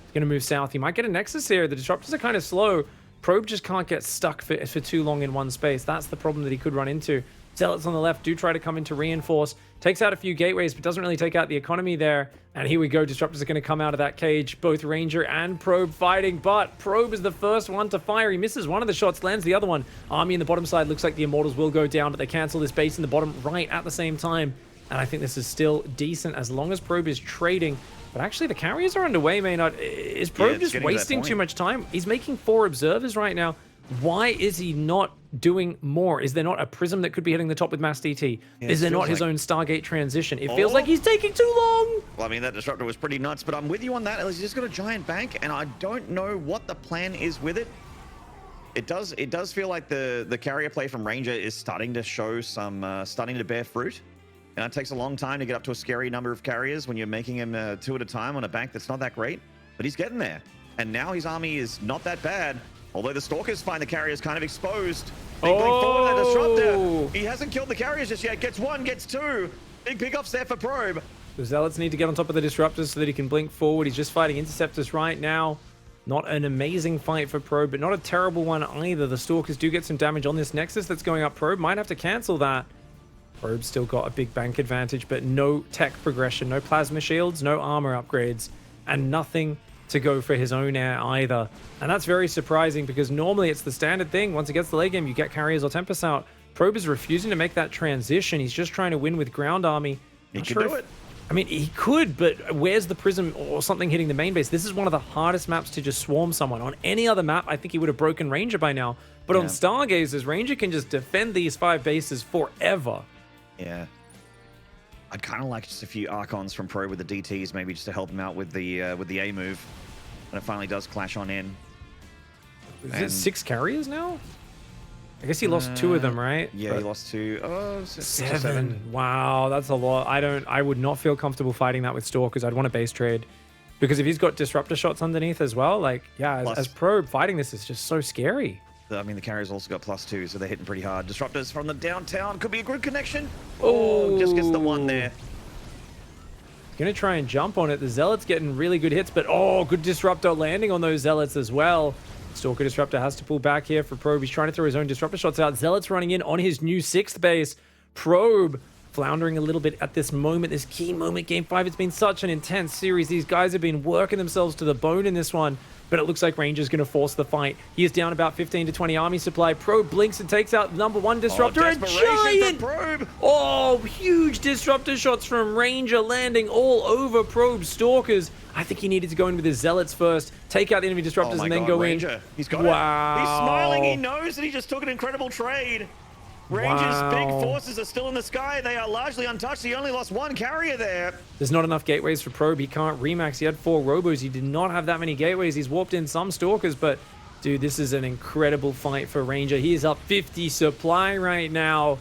He's going to move south. He might get a Nexus here. The Disruptors are kind of slow. Probe just can't get stuck for too long in one space. That's the problem that he could run into. Zealots on the left do try to come in to reinforce. Takes out a few gateways, but doesn't really take out the economy there. And here we go. Disruptors are going to come out of that cage. Both Ranger and Probe fighting, but Probe is the first one to fire. He misses one of the shots, lands the other one. Army in the bottom side looks like the Immortals will go down, but they cancel this base in the bottom right at the same time. And I think this is still decent as long as Probe is trading. But actually, the carriers are underway, Maynard. Is Probe just wasting too much time? He's making 4 observers right now. Why is he not doing more? Is there not a Prism that could be hitting the top with Mass DT? Yeah, is there not his own Stargate transition? It feels like he's taking too long. Well, I mean, that Disruptor was pretty nuts, but I'm with you on that. He's just got a giant bank, and I don't know what the plan is with it. It does feel like the carrier play from Ranger is starting to show some, starting to bear fruit. And it takes a long time to get up to a scary number of carriers when you're making him 2 at a time on a bank that's not that great. But he's getting there. And now his army is not that bad. Although the Stalkers find the carriers kind of exposed. Big blink forward, that Disruptor. He hasn't killed the carriers just yet. Gets 1, gets 2. Big pickoffs there for Probe. The Zealots need to get on top of the Disruptors so that he can blink forward. He's just fighting Interceptors right now. Not an amazing fight for Probe, but not a terrible one either. The Stalkers do get some damage on this Nexus that's going up. Probe might have to cancel that. Probe's still got a big bank advantage, but no tech progression, no plasma shields, no armor upgrades, and nothing to go for his own air either. And that's very surprising because normally it's the standard thing. Once it gets the late game, you get carriers or Tempest out. Probe is refusing to make that transition. He's just trying to win with ground army. He can do it. I mean, he could, but where's the prism or something hitting the main base? This is one of the hardest maps to just swarm someone. On any other map, I think he would have broken Ranger by now. But on Stargazers, Ranger can just defend these 5 bases forever. Yeah. I'd kind of like just a few Archons from Pro with the DTs, maybe just to help him out with the A move when it finally does clash on in. Is it 6 carriers now? I guess he lost 2 of them, right? Yeah, but he lost 2. Oh, 6 or 7. 7. Wow, that's a lot. I would not feel comfortable fighting that with Stalkers. I'd want a base trade. Because if he's got disruptor shots underneath as well, like, yeah, as Probe, fighting this is just so scary. I mean, the carriers also got +2, so they're hitting pretty hard. Disruptors from the downtown. Could be a grid connection. Oh, just gets the 1 there. Gonna try and jump on it. The Zealot's getting really good hits, but oh, good disruptor landing on those Zealots as well. Stalker Disruptor has to pull back here for Probe. He's trying to throw his own disruptor shots out. Zealot's running in on his new 6th base. Probe floundering a little bit at this moment, this key moment. Game 5, it's been such an intense series. These guys have been working themselves to the bone in this one, but it looks like Ranger's going to force the fight. He is down about 15 to 20 army supply. Probe blinks and takes out number 1 disruptor. Oh, a giant Probe. Oh, huge disruptor shots from Ranger landing all over Probe Stalkers. I think he needed to go in with his Zealots first, take out the enemy disruptors, and then go Ranger. in. He's got it. He's smiling. He knows that he just took an incredible trade. Ranger's big forces are still in the sky. They are largely untouched. He only lost 1 carrier there. There's not enough gateways for Probe. He can't remax. He had 4 robos. He did not have that many gateways. He's warped in some Stalkers, but dude, this is an incredible fight for Ranger. He is up 50 supply right now,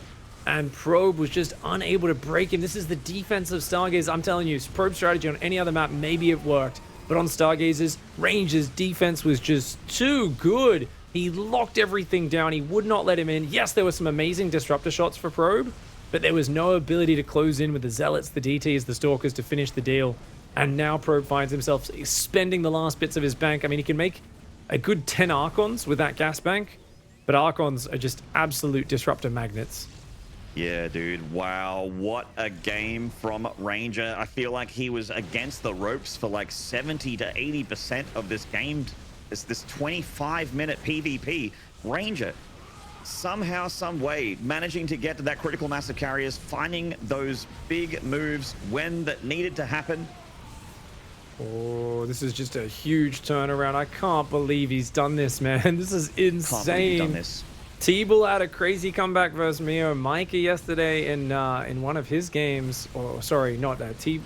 and Probe was just unable to break him. This is the defense of Stargaze. I'm telling you, Probe strategy on any other map, maybe it worked, but on Stargazers, Ranger's defense was just too good. He locked everything down. He would not let him in. Yes, there were some amazing disruptor shots for Probe, but there was no ability to close in with the Zealots, the DTs, the Stalkers to finish the deal. And now Probe finds himself spending the last bits of his bank. I mean, he can make a good 10 Archons with that gas bank, but Archons are just absolute disruptor magnets. Yeah, dude. Wow, what a game from Ranger. I feel like he was against the ropes for like 70 to 80% of this game. It's this 25-minute PvP. Ranger, somehow, some way, managing to get to that critical mass of carriers, finding those big moves when that needed to happen. Oh, this is just a huge turnaround. I can't believe he's done this, man. This is insane. Can't believe he's done this. T-Bull had a crazy comeback versus Mio Micah yesterday in one of his games. Or sorry, not T.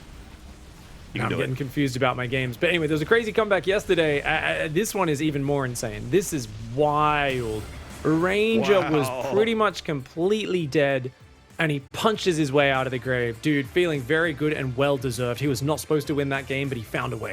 I'm getting confused about my games. But anyway, there was a crazy comeback yesterday. This one is even more insane. This is wild. Ranger was pretty much completely dead, and he punches his way out of the grave. Dude, feeling very good and well-deserved. He was not supposed to win that game, but he found a way.